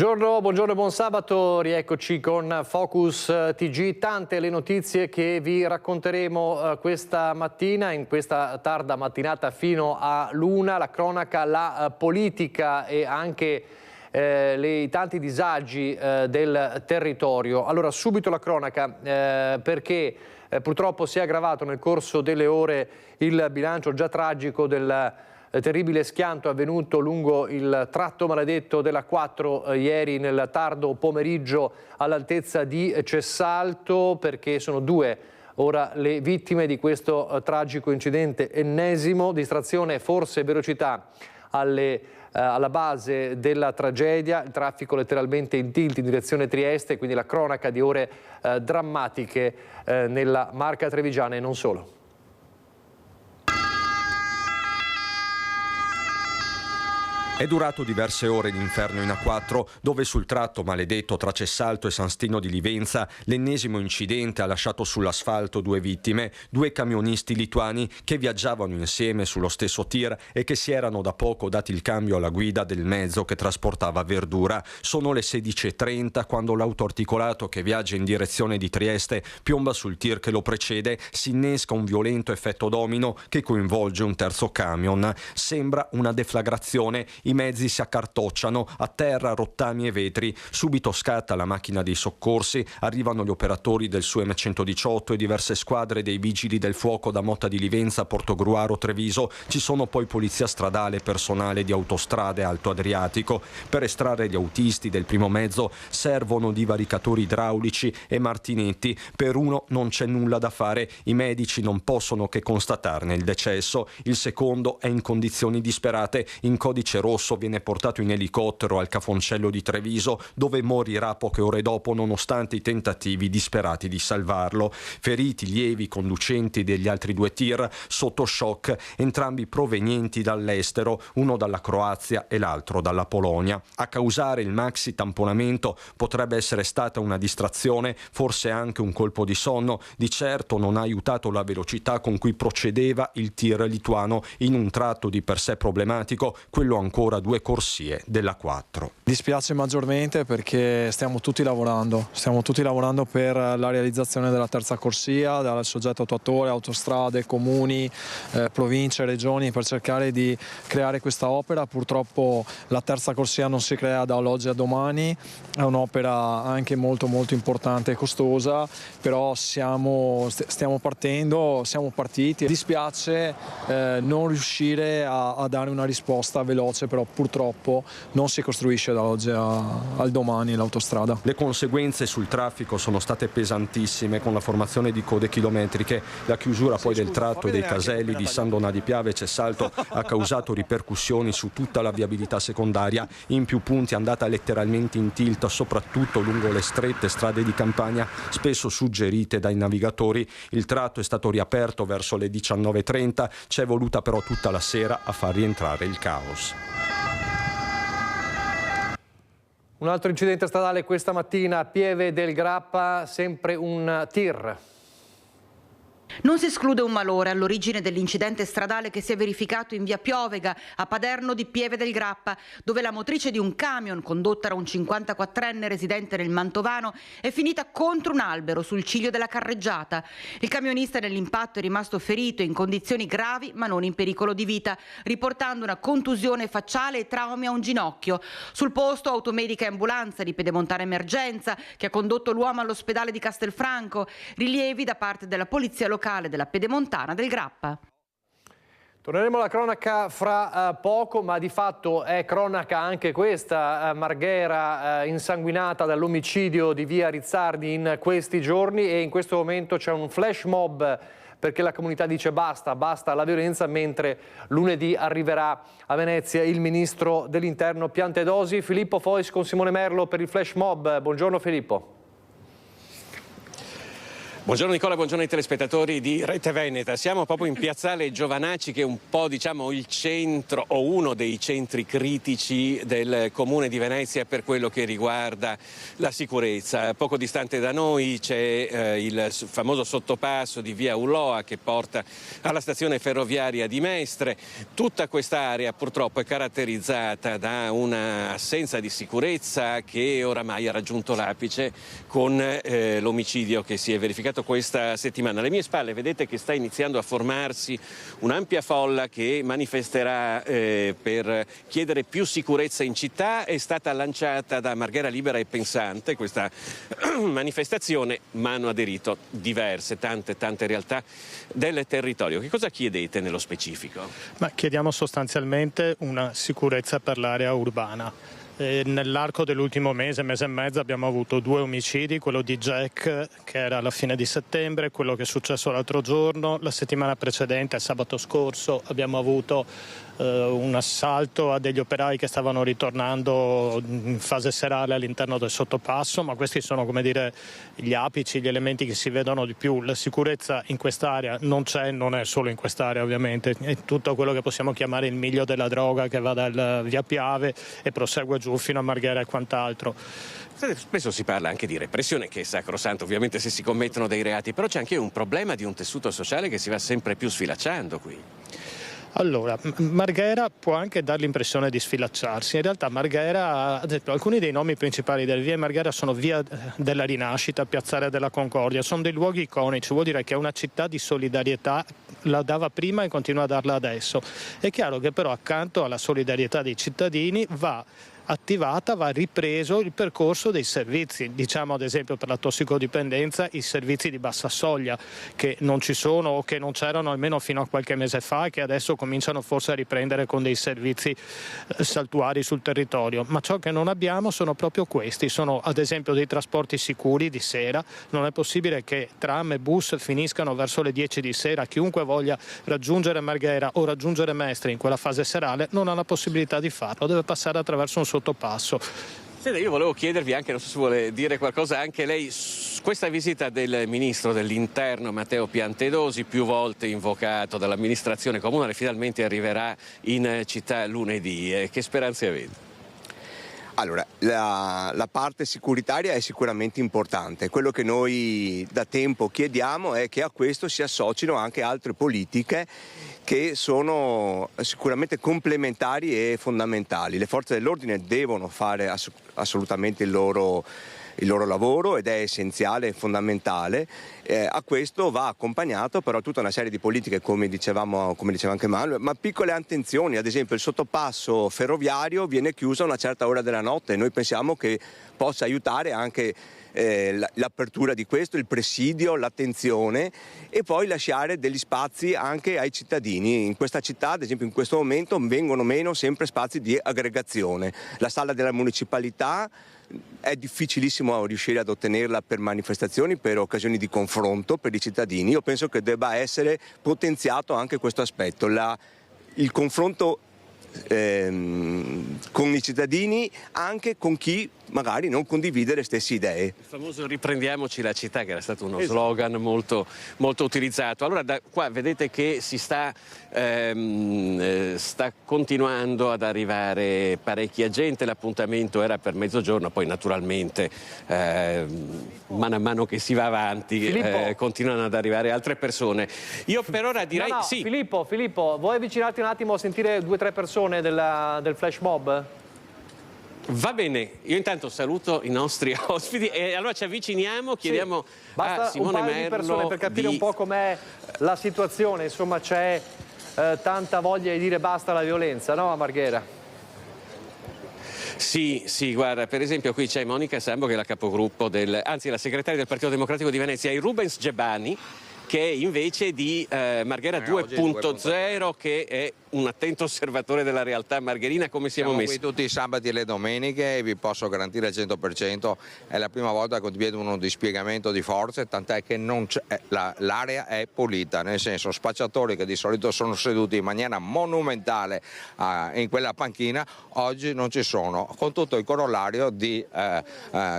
Buongiorno e buon sabato, rieccoci con Focus TG. Tante le notizie che vi racconteremo questa mattina, in questa tarda mattinata fino all'1, la cronaca, la politica e anche i tanti disagi del territorio. Allora subito la cronaca perché purtroppo si è aggravato nel corso delle ore il bilancio già tragico del terribile schianto avvenuto lungo il tratto maledetto della 4 ieri nel tardo pomeriggio all'altezza di Cessalto, perché sono due ora le vittime di questo tragico incidente ennesimo. Distrazione, forse e velocità alla base della tragedia, il traffico letteralmente in tilt in direzione Trieste, quindi la cronaca di ore drammatiche nella Marca Trevigiana e non solo. È durato diverse ore l'inferno in A4, dove sul tratto maledetto tra Cessalto e San Stino di Livenza l'ennesimo incidente ha lasciato sull'asfalto due vittime, due camionisti lituani che viaggiavano insieme sullo stesso tir e che si erano da poco dati il cambio alla guida del mezzo che trasportava verdura. Sono le 16:30 quando l'autoarticolato che viaggia in direzione di Trieste piomba sul tir che lo precede, si innesca un violento effetto domino che coinvolge un terzo camion. Sembra una deflagrazione. I mezzi si accartocciano, a terra rottami e vetri. Subito scatta la macchina dei soccorsi, arrivano gli operatori del SUEM 118 e diverse squadre dei vigili del fuoco da Motta di Livenza, Portogruaro, Treviso. Ci sono poi polizia stradale e personale di autostrade Alto Adriatico. Per estrarre gli autisti del primo mezzo servono divaricatori idraulici e martinetti. Per uno non c'è nulla da fare, i medici non possono che constatarne il decesso. Il secondo è in condizioni disperate, in codice rosso viene portato in elicottero al Cafoncello di Treviso, dove morirà poche ore dopo nonostante i tentativi disperati di salvarlo. Feriti lievi conducenti degli altri due tir sotto shock, entrambi provenienti dall'estero, uno dalla Croazia e l'altro dalla Polonia. A causare il maxi tamponamento potrebbe essere stata una distrazione, forse anche un colpo di sonno. Di certo non ha aiutato la velocità con cui procedeva il tir lituano in un tratto di per sé problematico, quello ancora due corsie della 4. Dispiace maggiormente perché stiamo tutti lavorando per la realizzazione della terza corsia, dal soggetto attuatore, autostrade, comuni, province, regioni, per cercare di creare questa opera. Purtroppo la terza corsia non si crea dall'oggi a domani, è un'opera anche molto importante e costosa, però stiamo partendo, siamo partiti. Dispiace non riuscire a dare una risposta veloce, però purtroppo non si costruisce dall'oggi al domani l'autostrada. Le conseguenze sul traffico sono state pesantissime, con la formazione di code chilometriche. La chiusura poi del tratto e dei caselli di San Donà di Piave e Cessalto ha causato ripercussioni su tutta la viabilità secondaria. In più punti è andata letteralmente in tilt, soprattutto lungo le strette strade di campagna, spesso suggerite dai navigatori. Il tratto è stato riaperto verso le 19:30, c'è voluta però tutta la sera a far rientrare il caos. Un altro incidente stradale questa mattina a Pieve del Grappa, sempre un tir. Non si esclude un malore all'origine dell'incidente stradale che si è verificato in via Piovega, a Paderno di Pieve del Grappa, dove la motrice di un camion condotta da un 54enne residente nel Mantovano è finita contro un albero sul ciglio della carreggiata. Il camionista nell'impatto è rimasto ferito in condizioni gravi ma non in pericolo di vita, riportando una contusione facciale e traumi a un ginocchio. Sul posto automedica e ambulanza di Pedemontana Emergenza che ha condotto l'uomo all'ospedale di Castelfranco. Rilievi da parte della polizia locale della Pedemontana del Grappa. Torneremo alla cronaca fra poco, ma di fatto è cronaca anche questa. Marghera insanguinata dall'omicidio di via Rizzardi in questi giorni, e in questo momento c'è un flash mob perché la comunità dice basta alla violenza, mentre lunedì arriverà a Venezia il ministro dell'Interno Piantedosi. Filippo Fois con Simone Merlo per il flash mob. Buongiorno Filippo. Buongiorno Nicola, buongiorno ai telespettatori di Rete Veneta. Siamo proprio in piazzale Giovanacci, che è un po' il centro o uno dei centri critici del comune di Venezia per quello che riguarda la sicurezza. Poco distante da noi c'è il famoso sottopasso di via Ulloa che porta alla stazione ferroviaria di Mestre. Tutta quest'area purtroppo è caratterizzata da un'assenza di sicurezza che oramai ha raggiunto l'apice con l'omicidio che si è verificato questa settimana. Alle mie spalle vedete che sta iniziando a formarsi un'ampia folla che manifesterà per chiedere più sicurezza in città. È stata lanciata da Marghera Libera e Pensante questa manifestazione, ma hanno aderito diverse, tante realtà del territorio. Che cosa chiedete nello specifico? Ma chiediamo sostanzialmente una sicurezza per l'area urbana. Nell'arco dell'ultimo mese e mezzo abbiamo avuto 2 omicidi, quello di Jack che era alla fine di settembre, quello che è successo l'altro giorno. La settimana precedente, sabato scorso, abbiamo avuto un assalto a degli operai che stavano ritornando in fase serale all'interno del sottopasso, ma questi sono, come dire, gli apici, gli elementi che si vedono di più. La sicurezza in quest'area non c'è, non è solo in quest'area ovviamente, è tutto quello che possiamo chiamare il miglio della droga che va dal via Piave e prosegue giù fino a Marghera e quant'altro. Spesso si parla anche di repressione, che è sacrosanto ovviamente se si commettono dei reati, però c'è anche un problema di un tessuto sociale che si va sempre più sfilacciando qui. Allora, Marghera può anche dare l'impressione di sfilacciarsi. In realtà Marghera, ad esempio, alcuni dei nomi principali delle vie Marghera sono via della Rinascita, Piazzale della Concordia, sono dei luoghi iconici, vuol dire che è una città di solidarietà, la dava prima e continua a darla adesso. È chiaro che però accanto alla solidarietà dei cittadini va ripreso il percorso dei servizi, diciamo ad esempio per la tossicodipendenza i servizi di bassa soglia che non ci sono o che non c'erano almeno fino a qualche mese fa e che adesso cominciano forse a riprendere con dei servizi saltuari sul territorio, ma ciò che non abbiamo sono proprio questi, sono ad esempio dei trasporti sicuri di sera. Non è possibile che tram e bus finiscano verso le 10 di sera, chiunque voglia raggiungere Marghera o raggiungere Mestre in quella fase serale non ha la possibilità di farlo, deve passare attraverso un sottopasso. Senta, io volevo chiedervi anche, non so se vuole dire qualcosa anche lei, questa visita del ministro dell'Interno Matteo Piantedosi, più volte invocato dall'amministrazione comunale, finalmente arriverà in città lunedì. Che speranze avete? Allora, la parte sicuritaria è sicuramente importante. Quello che noi da tempo chiediamo è che a questo si associno anche altre politiche che sono sicuramente complementari e fondamentali. Le forze dell'ordine devono fare assolutamente il loro lavoro ed è essenziale e fondamentale. A questo va accompagnato però tutta una serie di politiche, come diceva anche Manuel, ma piccole attenzioni. Ad esempio il sottopasso ferroviario viene chiuso a una certa ora della notte e noi pensiamo che possa aiutare anche l'apertura di questo, il presidio, l'attenzione e poi lasciare degli spazi anche ai cittadini. In questa città, ad esempio in questo momento, vengono meno sempre spazi di aggregazione. La sala della municipalità è difficilissimo riuscire ad ottenerla per manifestazioni, per occasioni di confronto per i cittadini. Io penso che debba essere potenziato anche questo aspetto, il confronto con i cittadini, anche con chi magari non condivide le stesse idee. Il famoso riprendiamoci la città, che era stato uno slogan molto utilizzato. Allora da qua vedete che si sta continuando ad arrivare parecchia gente, l'appuntamento era per mezzogiorno, poi naturalmente mano a mano che si va avanti continuano ad arrivare altre persone. Io per ora direi sì. Filippo, vuoi avvicinarti un attimo a sentire 2 o 3 persone del flash mob? Va bene, io intanto saluto i nostri ospiti e allora ci avviciniamo, chiediamo a Simone un paio di persone per capire un po' com'è la situazione, insomma c'è tanta voglia di dire basta alla violenza, no, a Marghera? Sì, guarda, per esempio qui c'è Monica Sambo che è la capogruppo la segretaria del Partito Democratico di Venezia, e Rubens Gebani che è invece di Marghera 2.0, che è un attento osservatore della realtà margherina, come siamo messi? Qui tutti i sabati e le domeniche e vi posso garantire al 100%, è la prima volta che vedo uno dispiegamento di forze, tant'è che non l'area è pulita, nel senso spacciatori che di solito sono seduti in maniera monumentale in quella panchina, oggi non ci sono, con tutto il corollario di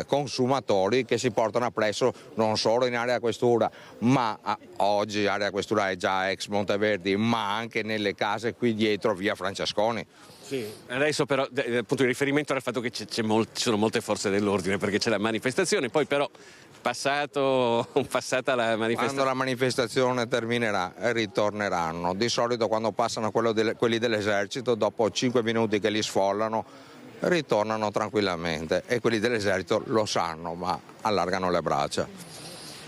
consumatori che si portano appresso non solo in area questura, ma oggi area questura è già ex Monteverdi, ma anche nelle case qui dietro via Francesconi. Sì. Adesso però appunto il riferimento era al fatto che ci sono molte forze dell'ordine perché c'è la manifestazione, poi però passata la manifestazione. Quando la manifestazione terminerà ritorneranno, di solito quando passano quelli dell'esercito dopo 5 minuti che li sfollano ritornano tranquillamente e quelli dell'esercito lo sanno ma allargano le braccia.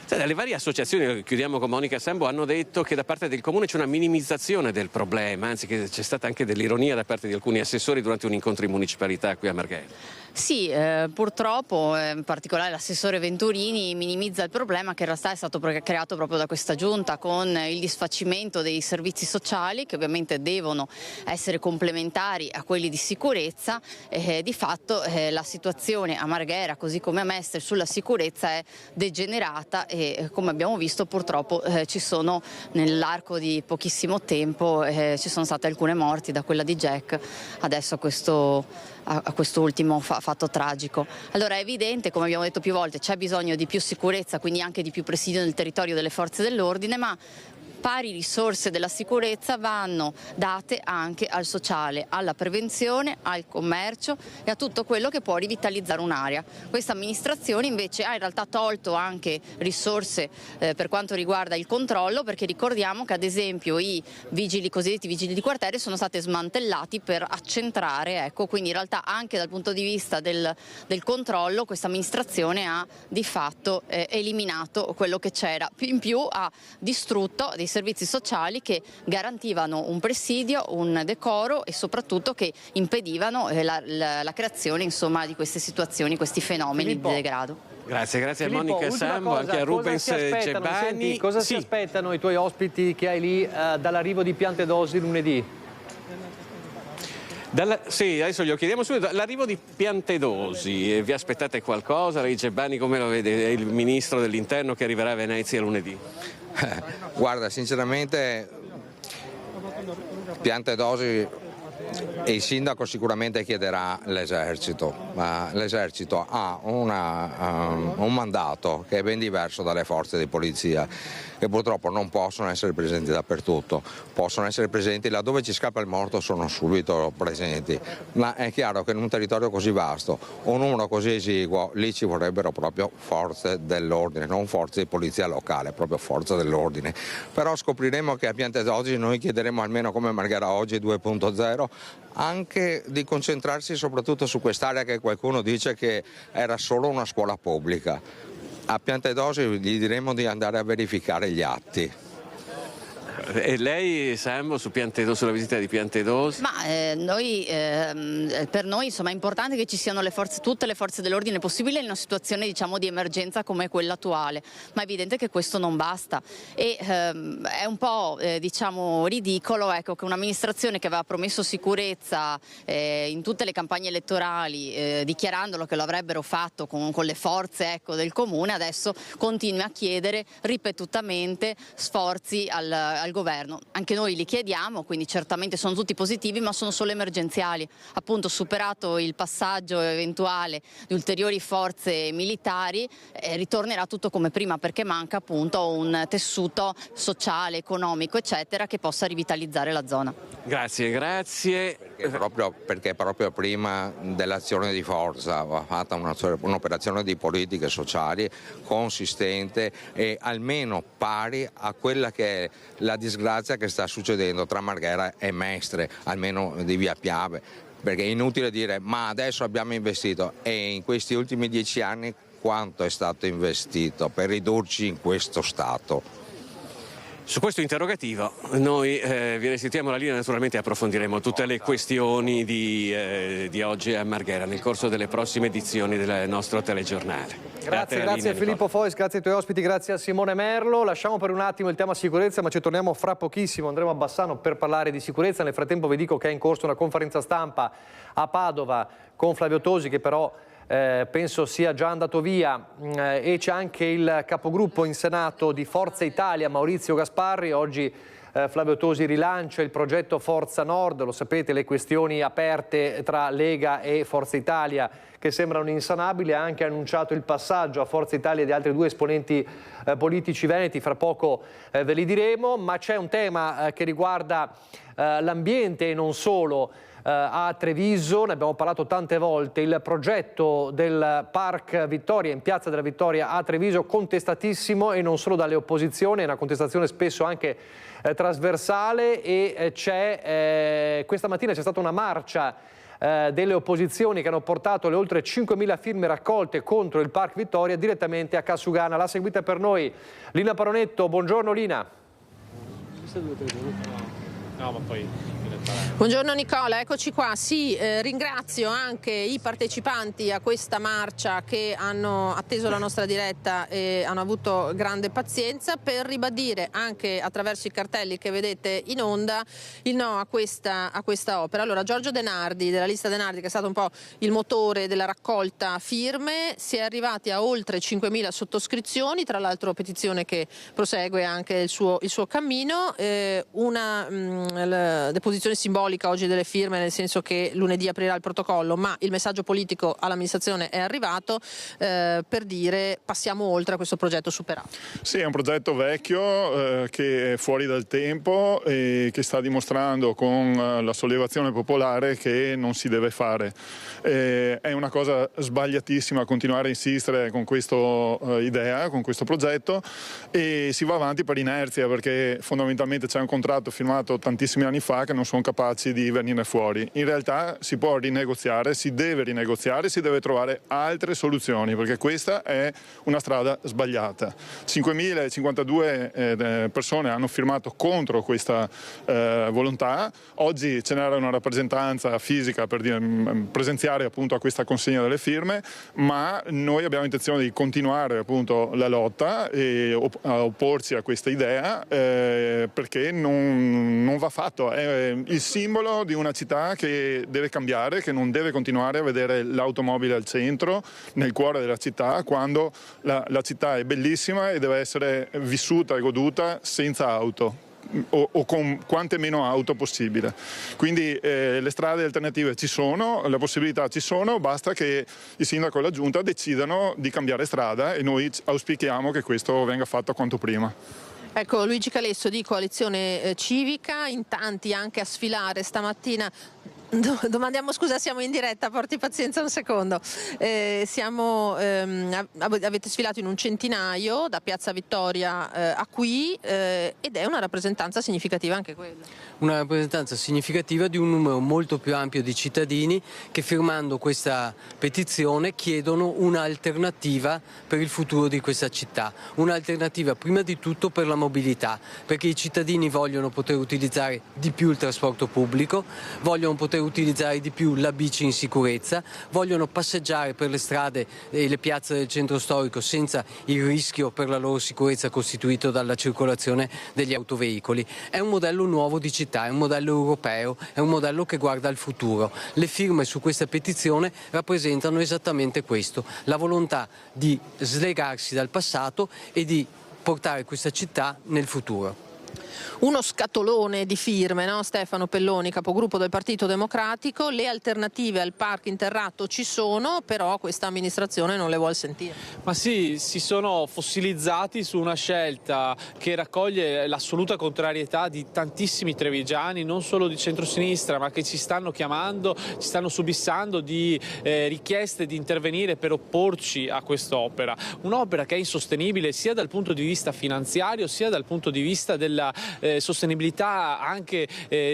Le varie associazioni, chiudiamo con Monica Sambo, hanno detto che da parte del Comune c'è una minimizzazione del problema, anzi che c'è stata anche dell'ironia da parte di alcuni assessori durante un incontro in municipalità qui a Marghera. Sì, purtroppo in particolare l'assessore Venturini minimizza il problema che in realtà è stato creato proprio da questa giunta con il disfacimento dei servizi sociali che ovviamente devono essere complementari a quelli di sicurezza. Di fatto la situazione a Marghera così come a Mestre sulla sicurezza è degenerata e come abbiamo visto purtroppo ci sono nell'arco di pochissimo tempo ci sono state alcune morti, da quella di Jack adesso a questo ultimo fatto tragico. Allora è evidente, come abbiamo detto più volte, c'è bisogno di più sicurezza, quindi anche di più presidio nel territorio delle forze dell'ordine, ma pari risorse della sicurezza vanno date anche al sociale, alla prevenzione, al commercio e a tutto quello che può rivitalizzare un'area. Questa amministrazione invece ha in realtà tolto anche risorse per quanto riguarda il controllo, perché ricordiamo che ad esempio i cosiddetti vigili di quartiere sono stati smantellati per accentrare, quindi in realtà anche dal punto di vista del controllo questa amministrazione ha di fatto eliminato quello che c'era, in più ha distrutto dei servizi sociali che garantivano un presidio, un decoro e soprattutto che impedivano la creazione di queste situazioni, questi fenomeni di degrado. Grazie a Filippo, Monica Sambo, anche a Rubens Gebbani. Cosa si aspettano i tuoi ospiti che hai lì dall'arrivo di Piantedosi lunedì? Sì, adesso glielo chiediamo subito. L'arrivo di Piantedosi, vi aspettate qualcosa? Lei Gebbani come lo vede? È il ministro dell'interno che arriverà a Venezia lunedì. Guarda, sinceramente Piantedosi e il sindaco sicuramente chiederà l'esercito, ma l'esercito ha un mandato che è ben diverso dalle forze di polizia, che purtroppo non possono essere presenti dappertutto, possono essere presenti laddove ci scappa il morto, sono subito presenti, ma è chiaro che in un territorio così vasto, un numero così esiguo, lì ci vorrebbero proprio forze dell'ordine, non forze di polizia locale, proprio forze dell'ordine. Però scopriremo che a Piantedosi noi chiederemo almeno come Marghera oggi 2.0 anche di concentrarsi soprattutto su quest'area che qualcuno dice che era solo una scuola pubblica. A Piantedosi gli diremo di andare a verificare gli atti. E lei, Sambo, sulla visita di Piantedosi? Ma per noi è importante che ci siano tutte le forze dell'ordine possibili in una situazione di emergenza come quella attuale, ma è evidente che questo non basta e è un po' ridicolo che un'amministrazione che aveva promesso sicurezza in tutte le campagne elettorali dichiarandolo che lo avrebbero fatto con le forze del comune, adesso continui a chiedere ripetutamente sforzi al governo. Anche noi li chiediamo, quindi certamente sono tutti positivi, ma sono solo emergenziali. Appunto, superato il passaggio eventuale di ulteriori forze militari, ritornerà tutto come prima, perché manca appunto un tessuto sociale, economico, eccetera, che possa rivitalizzare la zona. Grazie. Perché proprio prima dell'azione di forza va fatta un'operazione di politiche sociali consistente e almeno pari a quella che è la disgrazia che sta succedendo tra Marghera e Mestre, almeno di via Piave, perché è inutile dire ma adesso abbiamo investito, e in questi ultimi 10 anni quanto è stato investito per ridurci in questo stato? Su questo interrogativo noi vi restituiamo la linea, naturalmente approfondiremo tutte le questioni di oggi a Marghera nel corso delle prossime edizioni del nostro telegiornale. Grazie a Filippo Fois, grazie ai tuoi ospiti, grazie a Simone Merlo. Lasciamo per un attimo il tema sicurezza, ma ci torniamo fra pochissimo, andremo a Bassano per parlare di sicurezza. Nel frattempo vi dico che è in corso una conferenza stampa a Padova con Flavio Tosi, che però penso sia già andato via, e c'è anche il capogruppo in Senato di Forza Italia, Maurizio Gasparri. Oggi Flavio Tosi rilancia il progetto Forza Nord, lo sapete, le questioni aperte tra Lega e Forza Italia che sembrano insanabili. Ha anche annunciato il passaggio a Forza Italia di altri 2 esponenti politici veneti, fra poco ve li diremo, ma c'è un tema che riguarda l'ambiente e non solo. A Treviso, ne abbiamo parlato tante volte, il progetto del Park Vittoria in Piazza della Vittoria a Treviso, contestatissimo, e non solo dalle opposizioni, è una contestazione spesso anche trasversale, e questa mattina c'è stata una marcia delle opposizioni che hanno portato le oltre 5.000 firme raccolte contro il Park Vittoria direttamente a Cassugana. L'ha seguita per noi Lina Paronetto. Buongiorno Lina. No, ma poi... Buongiorno Nicola, eccoci qua. Sì, ringrazio anche i partecipanti a questa marcia che hanno atteso la nostra diretta e hanno avuto grande pazienza per ribadire anche attraverso i cartelli che vedete in onda il no a questa opera. Allora, Giorgio De Nardi, della lista De Nardi, che è stato un po' il motore della raccolta firme, si è arrivati a oltre 5.000 sottoscrizioni, tra l'altro petizione che prosegue anche il suo cammino, una deposizione simbolica oggi delle firme, nel senso che lunedì aprirà il protocollo, ma il messaggio politico all'amministrazione è arrivato per dire passiamo oltre a questo progetto superato. Sì, è un progetto vecchio che è fuori dal tempo e che sta dimostrando con la sollevazione popolare che non si deve fare. È una cosa sbagliatissima continuare a insistere con questa idea, con questo progetto, e si va avanti per inerzia, perché fondamentalmente c'è un contratto firmato tantissimi anni fa che non sono capaci di venire fuori. In realtà si può rinegoziare, si deve rinegoziare, si deve trovare altre soluzioni, perché questa è una strada sbagliata. 5.052 persone hanno firmato contro questa volontà. Oggi ce n'era una rappresentanza fisica per presenziare appunto a questa consegna delle firme, ma noi abbiamo intenzione di continuare appunto la lotta e a opporci a questa idea, perché non va fatto. È il simbolo di una città che deve cambiare, che non deve continuare a vedere l'automobile al centro, nel cuore della città, quando la città è bellissima e deve essere vissuta e goduta senza auto. O con quante meno auto possibile. Quindi le strade alternative ci sono, le possibilità ci sono, basta che il sindaco e la giunta decidano di cambiare strada, e noi auspichiamo che questo venga fatto quanto prima. Ecco, Luigi Calesso di Coalizione Civica, in tanti anche a sfilare stamattina. Domandiamo scusa, siamo in diretta, porti pazienza un secondo. Avete sfilato in un centinaio da Piazza Vittoria a qui, ed è una rappresentanza significativa anche quella. Una rappresentanza significativa di un numero molto più ampio di cittadini che, firmando questa petizione, chiedono un'alternativa per il futuro di questa città. Un'alternativa prima di tutto per la mobilità, perché i cittadini vogliono poter utilizzare di più il trasporto pubblico, vogliono poter utilizzare di più la bici in sicurezza, vogliono passeggiare per le strade e le piazze del centro storico senza il rischio per la loro sicurezza costituito dalla circolazione degli autoveicoli. È un modello nuovo di città, è un modello europeo, è un modello che guarda al futuro. Le firme su questa petizione rappresentano esattamente questo, la volontà di slegarsi dal passato e di portare questa città nel futuro. Uno scatolone di firme, no? Stefano Pelloni, capogruppo del Partito Democratico. Le alternative al parco interrato ci sono, però questa amministrazione non le vuol sentire. Ma sì, si sono fossilizzati su una scelta che raccoglie l'assoluta contrarietà di tantissimi trevigiani, non solo di centrosinistra, ma che ci stanno chiamando, ci stanno subissando di richieste di intervenire per opporci a quest'opera. Un'opera che è insostenibile sia dal punto di vista finanziario sia dal punto di vista della sostenibilità anche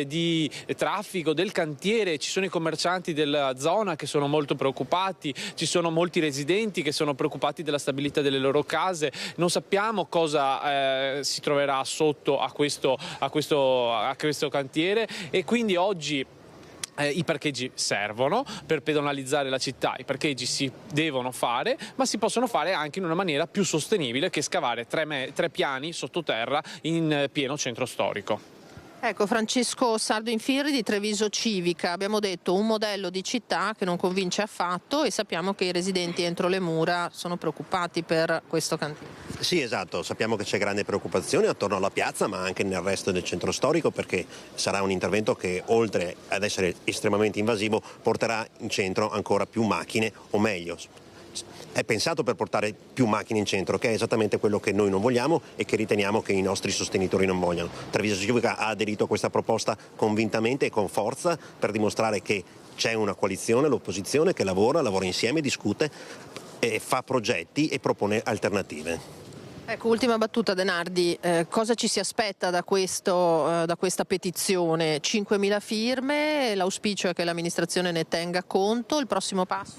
di traffico del cantiere. Ci sono i commercianti della zona che sono molto preoccupati, ci sono molti residenti che sono preoccupati della stabilità delle loro case. Non sappiamo cosa si troverà sotto a questo cantiere, e quindi oggi i parcheggi servono per pedonalizzare la città, i parcheggi si devono fare, ma si possono fare anche in una maniera più sostenibile che scavare tre piani sottoterra in pieno centro storico. Ecco, Francesco Sardo Infirri di Treviso Civica, abbiamo detto un modello di città che non convince affatto, e sappiamo che i residenti entro le mura sono preoccupati per questo cantiere. Sì, esatto, sappiamo che c'è grande preoccupazione attorno alla piazza, ma anche nel resto del centro storico, perché sarà un intervento che, oltre ad essere estremamente invasivo, porterà in centro ancora più macchine, o meglio, è pensato per portare più macchine in centro, che è esattamente quello che noi non vogliamo e che riteniamo che i nostri sostenitori non vogliano. Treviso Civica ha aderito a questa proposta convintamente e con forza, per dimostrare che c'è una coalizione, l'opposizione, che lavora insieme, discute, e fa progetti e propone alternative. Ecco, ultima battuta, Denardi, cosa ci si aspetta da questa petizione? 5.000 firme, l'auspicio è che l'amministrazione ne tenga conto, il prossimo passo?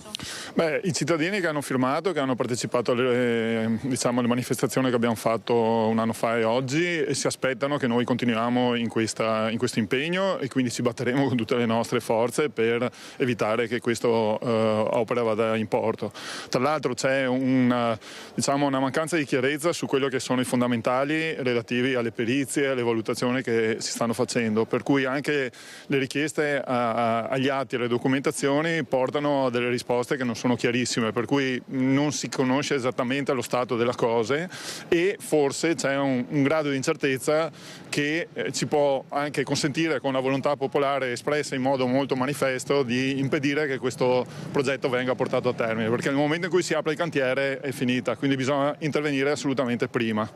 I cittadini che hanno firmato, che hanno partecipato alle manifestazioni che abbiamo fatto un anno fa e oggi, si aspettano che noi continuiamo in questo impegno, e quindi ci batteremo con tutte le nostre forze per evitare che questa opera vada in porto. Tra l'altro c'è una mancanza di chiarezza su quello che sono i fondamentali relativi alle perizie, alle valutazioni che si stanno facendo, per cui anche le richieste agli atti e alle documentazioni portano a delle risposte che non sono chiarissime, per cui non si conosce esattamente lo stato delle cose, e forse c'è un grado di incertezza che ci può anche consentire, con la volontà popolare espressa in modo molto manifesto, di impedire che questo progetto venga portato a termine, perché nel momento in cui si apre il cantiere è finita, quindi bisogna intervenire assolutamente prima.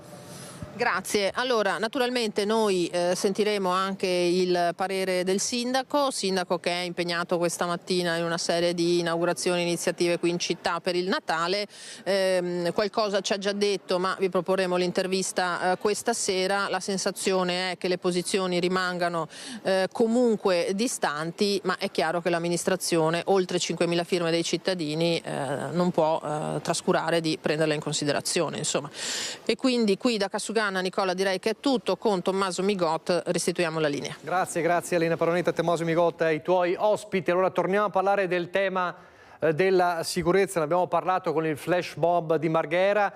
Grazie. Allora, naturalmente noi sentiremo anche il parere del sindaco che è impegnato questa mattina in una serie di inaugurazioni e iniziative qui in città per il Natale. Qualcosa ci ha già detto, ma vi proporremo l'intervista questa sera. La sensazione è che le posizioni rimangano comunque distanti, ma è chiaro che l'amministrazione, oltre 5.000 firme dei cittadini, non può trascurare di prenderle in considerazione, insomma. E quindi qui da Casugana, Nicola, direi che è tutto. Con Tommaso Migot restituiamo la linea. Grazie Elena Paronetta, Tommaso Migot e ai tuoi ospiti. Allora torniamo a parlare del tema della sicurezza. Ne abbiamo parlato con il flash mob di Marghera.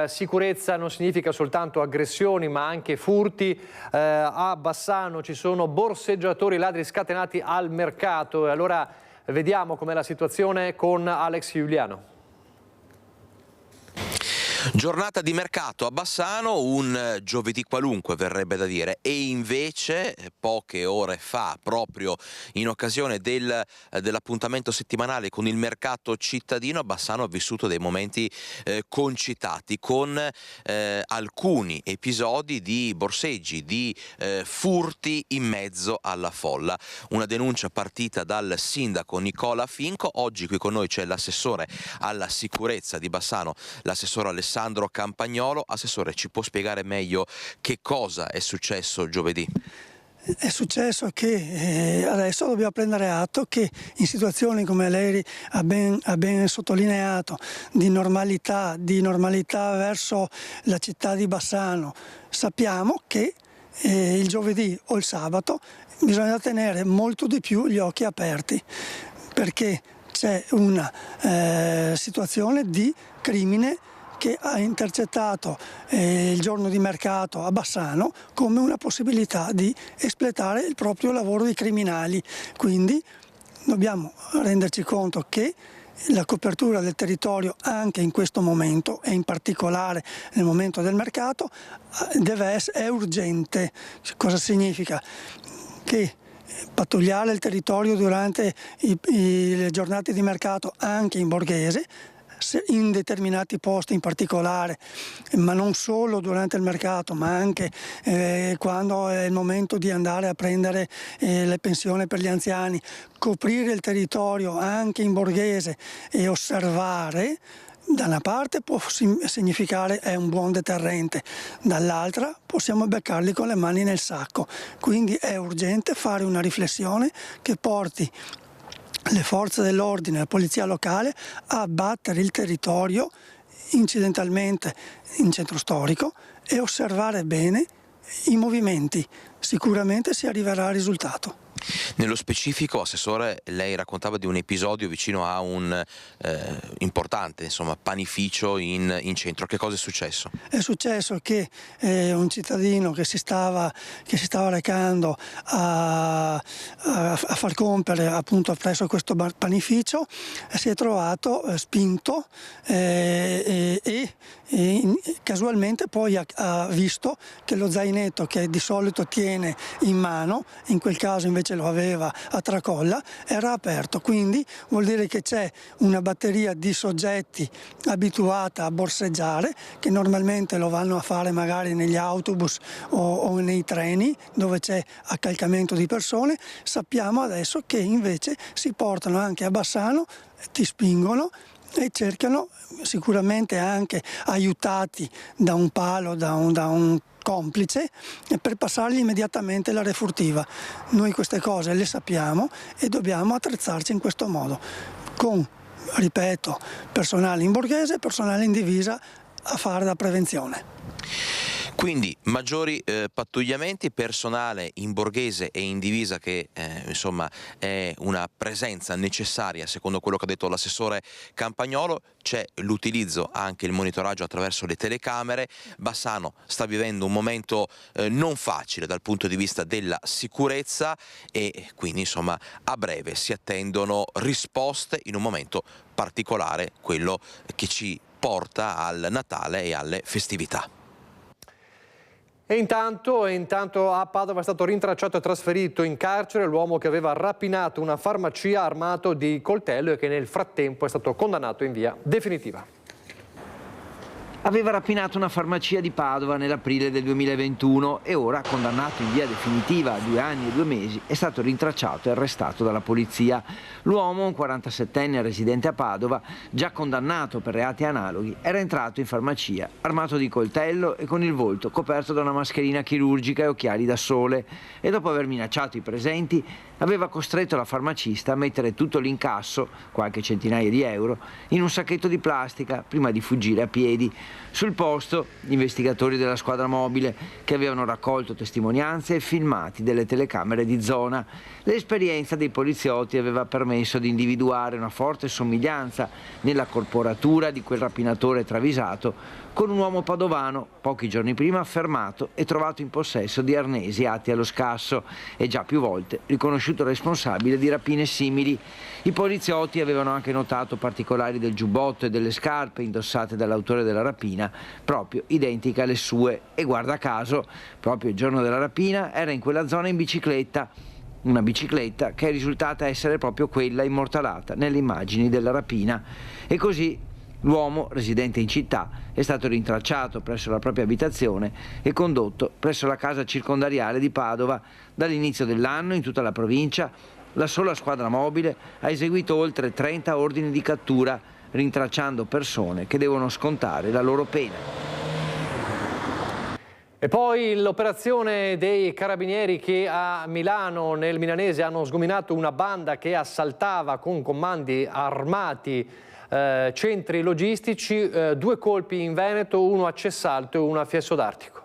Sicurezza non significa soltanto aggressioni, ma anche furti. A Bassano ci sono borseggiatori, ladri scatenati al mercato. E allora vediamo com'è la situazione con Alex Giuliano. Giornata di mercato a Bassano, un giovedì qualunque verrebbe da dire, e invece poche ore fa, proprio in occasione dell'appuntamento settimanale con il mercato cittadino, a Bassano ha vissuto dei momenti concitati, con alcuni episodi di borseggi, di furti in mezzo alla folla. Una denuncia partita dal sindaco Nicola Finco. Oggi qui con noi c'è l'assessore alla sicurezza di Bassano, l'assessore Alessandro Campagnolo. Assessore, ci può spiegare meglio che cosa è successo giovedì? È successo che adesso dobbiamo prendere atto che in situazioni, come lei ha ben sottolineato, di normalità verso la città di Bassano, sappiamo che il giovedì o il sabato bisogna tenere molto di più gli occhi aperti, perché c'è una situazione di crimine che ha intercettato il giorno di mercato a Bassano come una possibilità di espletare il proprio lavoro di criminali. Quindi dobbiamo renderci conto che la copertura del territorio anche in questo momento, e in particolare nel momento del mercato, è urgente. Cosa significa? Che pattugliare il territorio durante le giornate di mercato anche in borghese, in determinati posti in particolare, ma non solo durante il mercato, ma anche quando è il momento di andare a prendere le pensioni per gli anziani, coprire il territorio anche in borghese e osservare da una parte può significare è un buon deterrente, dall'altra possiamo beccarli con le mani nel sacco. Quindi è urgente fare una riflessione che porti le forze dell'ordine, la polizia locale a battere il territorio incidentalmente in centro storico e osservare bene i movimenti. Sicuramente si arriverà al risultato. Nello specifico, Assessore, lei raccontava di un episodio vicino a un importante panificio in centro. Che cosa è successo? È successo che un cittadino che si stava recando a far compiere appunto presso questo panificio si è trovato spinto e casualmente poi ha visto che lo zainetto che di solito tiene in mano, in quel caso invece lo aveva a tracolla, era aperto. Quindi vuol dire che c'è una batteria di soggetti abituata a borseggiare, che normalmente lo vanno a fare magari negli autobus o nei treni dove c'è accalcamento di persone. Sappiamo adesso che invece si portano anche a Bassano, ti spingono e cercano, sicuramente anche aiutati da un palo, da un complice, per passargli immediatamente la refurtiva. Noi queste cose le sappiamo e dobbiamo attrezzarci in questo modo, con, ripeto, personale in borghese e personale in divisa a fare da prevenzione. Quindi maggiori pattugliamenti, personale in borghese e in divisa che è una presenza necessaria secondo quello che ha detto l'assessore Campagnolo. C'è l'utilizzo, anche il monitoraggio attraverso le telecamere. Bassano sta vivendo un momento non facile dal punto di vista della sicurezza e quindi a breve si attendono risposte in un momento particolare, quello che ci porta al Natale e alle festività. E intanto a Padova è stato rintracciato e trasferito in carcere l'uomo che aveva rapinato una farmacia armato di coltello e che nel frattempo è stato condannato in via definitiva. Aveva rapinato una farmacia di Padova nell'aprile del 2021 e ora, condannato in via definitiva a 2 anni e 2 mesi, è stato rintracciato e arrestato dalla polizia. L'uomo, un 47enne residente a Padova, già condannato per reati analoghi, era entrato in farmacia armato di coltello e con il volto coperto da una mascherina chirurgica e occhiali da sole, e dopo aver minacciato i presenti aveva costretto la farmacista a mettere tutto l'incasso, qualche centinaia di euro, in un sacchetto di plastica prima di fuggire a piedi. Sul posto, gli investigatori della squadra mobile, che avevano raccolto testimonianze e filmati delle telecamere di zona. L'esperienza dei poliziotti aveva permesso di individuare una forte somiglianza nella corporatura di quel rapinatore travisato con un uomo padovano, pochi giorni prima fermato e trovato in possesso di arnesi atti allo scasso e già più volte riconosciuto responsabile di rapine simili. I poliziotti avevano anche notato particolari del giubbotto e delle scarpe indossate dall'autore della rapina, proprio identiche alle sue, e guarda caso, proprio il giorno della rapina era in quella zona in bicicletta. Una bicicletta che è risultata essere proprio quella immortalata nelle immagini della rapina. E così l'uomo, residente in città, è stato rintracciato presso la propria abitazione e condotto presso la casa circondariale di Padova. Dall'inizio dell'anno, in tutta la provincia, la sola squadra mobile ha eseguito oltre 30 ordini di cattura, rintracciando persone che devono scontare la loro pena. E poi l'operazione dei carabinieri che a Milano, nel milanese, hanno sgominato una banda che assaltava con comandi armati centri logistici, 2 colpi in Veneto, uno a Cessalto e uno a Fiesso d'Artico.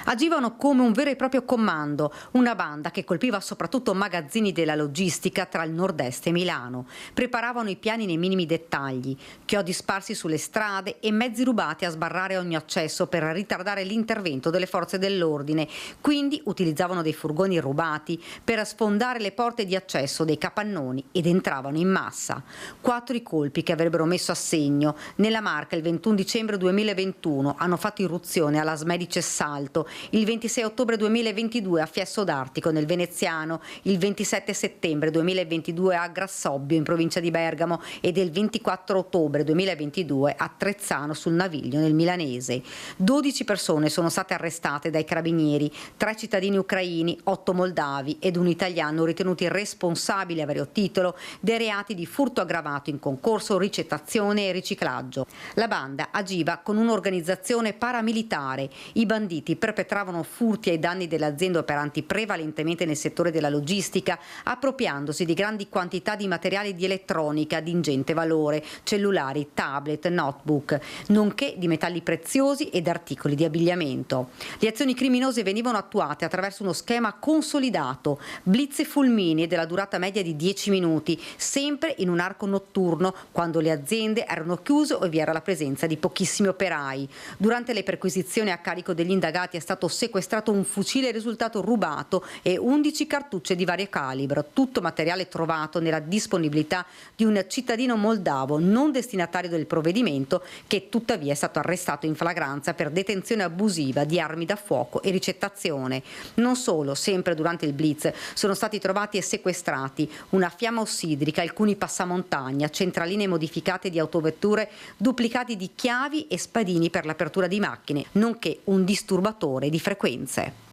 Agivano come un vero e proprio comando, una banda che colpiva soprattutto magazzini della logistica tra il nord-est e Milano. Preparavano i piani nei minimi dettagli, chiodi sparsi sulle strade e mezzi rubati a sbarrare ogni accesso per ritardare l'intervento delle forze dell'ordine. Quindi utilizzavano dei furgoni rubati per sfondare le porte di accesso dei capannoni ed entravano in massa. 4 i colpi che avrebbero messo a segno. Nella Marca il 21 dicembre 2021 hanno fatto irruzione alla SME di Cessalto il 26 ottobre 2022 a Fiesso d'Artico nel Veneziano, il 27 settembre 2022 a Grassobbio in provincia di Bergamo e del 24 ottobre 2022 a Trezzano sul Naviglio nel Milanese. 12 persone sono state arrestate dai carabinieri, 3 cittadini ucraini, 8 moldavi ed un italiano ritenuti responsabili a vario titolo dei reati di furto aggravato in concorso, ricettazione e riciclaggio. La banda agiva con un'organizzazione paramilitare. I banditi perpetravano furti ai danni delle aziende operanti prevalentemente nel settore della logistica, appropriandosi di grandi quantità di materiali di elettronica di ingente valore, cellulari, tablet, notebook, nonché di metalli preziosi ed articoli di abbigliamento. Le azioni criminose venivano attuate attraverso uno schema consolidato, blitz e fulmini della durata media di 10 minuti, sempre in un arco notturno, quando le aziende erano chiuse o vi era la presenza di pochissimi operai. Durante le perquisizioni a carico degli indagati è stato sequestrato un fucile risultato rubato e 11 cartucce di vario calibro, tutto materiale trovato nella disponibilità di un cittadino moldavo non destinatario del provvedimento, che tuttavia è stato arrestato in flagranza per detenzione abusiva di armi da fuoco e ricettazione. Non solo, sempre durante il blitz sono stati trovati e sequestrati una fiamma ossidrica, alcuni passamontagna, centraline modificate di autovetture, duplicati di chiavi e spadini per l'apertura di macchine, nonché un disturbatore di frequenze.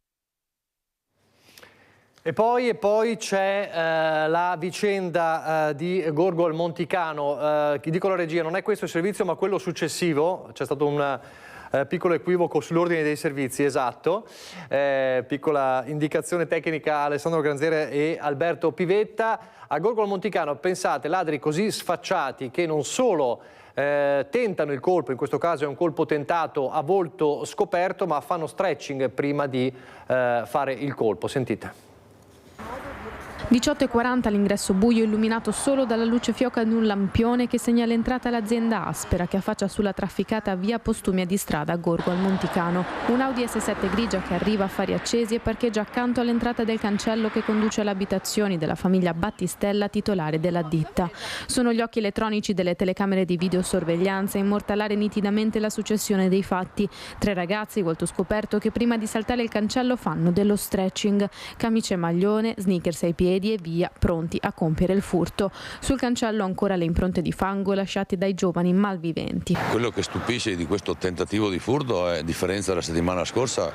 E poi c'è la vicenda di Gorgo al Monticano. Dico la regia, non è questo il servizio ma quello successivo. C'è stato un piccolo equivoco sull'ordine dei servizi, esatto. Piccola indicazione tecnica a Alessandro Granziere e Alberto Pivetta. A Gorgo al Monticano, pensate, ladri così sfacciati che non solo tentano il colpo, in questo caso è un colpo tentato a volto scoperto, ma fanno stretching prima di fare il colpo. Sentite. 18:40 all'ingresso buio illuminato solo dalla luce fioca di un lampione che segna l'entrata all'azienda Aspera che affaccia sulla trafficata via Postumia di strada a Gorgo al Monticano. Un Audi S7 grigia che arriva a fari accesi e parcheggia accanto all'entrata del cancello che conduce alle abitazioni della famiglia Battistella, titolare della ditta. Sono gli occhi elettronici delle telecamere di videosorveglianza a immortalare nitidamente la successione dei fatti. 3 ragazzi volto scoperto che prima di saltare il cancello fanno dello stretching, camice e maglione, sneakers ai piedi e via, pronti a compiere il furto. Sul cancello ancora le impronte di fango lasciate dai giovani malviventi. Quello che stupisce di questo tentativo di furto è, a differenza della settimana scorsa,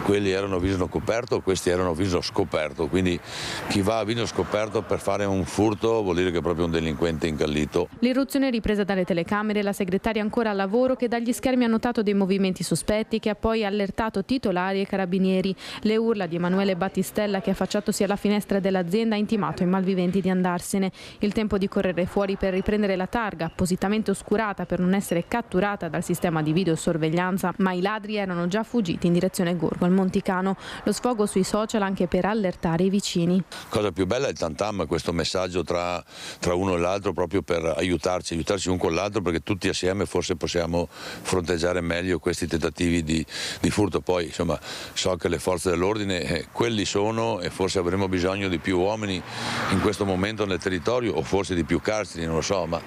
quelli erano viso coperto, questi erano viso scoperto, quindi chi va a viso scoperto per fare un furto vuol dire che è proprio un delinquente incallito. L'irruzione è ripresa dalle telecamere, la segretaria ancora a lavoro che dagli schermi ha notato dei movimenti sospetti, che ha poi allertato titolari e carabinieri. Le urla di Emanuele Battistella, che affacciatosi alla finestra dell'azienda ha intimato ai malviventi di andarsene. Il tempo di correre fuori per riprendere la targa, appositamente oscurata per non essere catturata dal sistema di videosorveglianza, ma i ladri erano già fuggiti in direzione Gorgo al Monticano. Lo sfogo sui social anche per allertare i vicini. Cosa più bella è il tantam, questo messaggio tra uno e l'altro, proprio per aiutarci un con l'altro, perché tutti assieme forse possiamo fronteggiare meglio questi tentativi di furto. Poi insomma so che le forze dell'ordine quelli sono, e forse avremo bisogno di più uomini in questo momento nel territorio, o forse di più carceri, non lo so, ma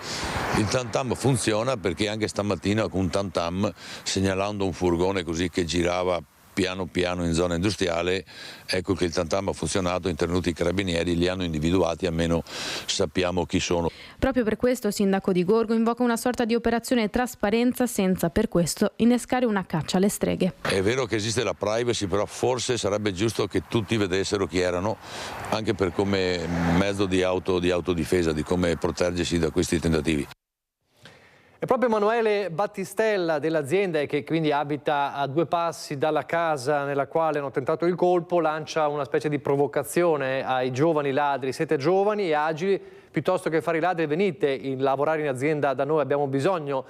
il tantam funziona, perché anche stamattina con un tantam, segnalando un furgone così che girava piano piano in zona industriale, ecco che il tantam ha funzionato, intervenuti i carabinieri, li hanno individuati, almeno sappiamo chi sono. Proprio per questo il sindaco di Gorgo invoca una sorta di operazione trasparenza, senza per questo innescare una caccia alle streghe. È vero che esiste la privacy, però forse sarebbe giusto che tutti vedessero chi erano, anche per come mezzo di autodifesa, di come proteggersi da questi tentativi. È proprio Emanuele Battistella dell'azienda, che quindi abita a 2 passi dalla casa nella quale hanno tentato il colpo, lancia una specie di provocazione ai giovani ladri. Siete giovani e agili, piuttosto che fare i ladri venite a lavorare in azienda da noi, abbiamo bisogno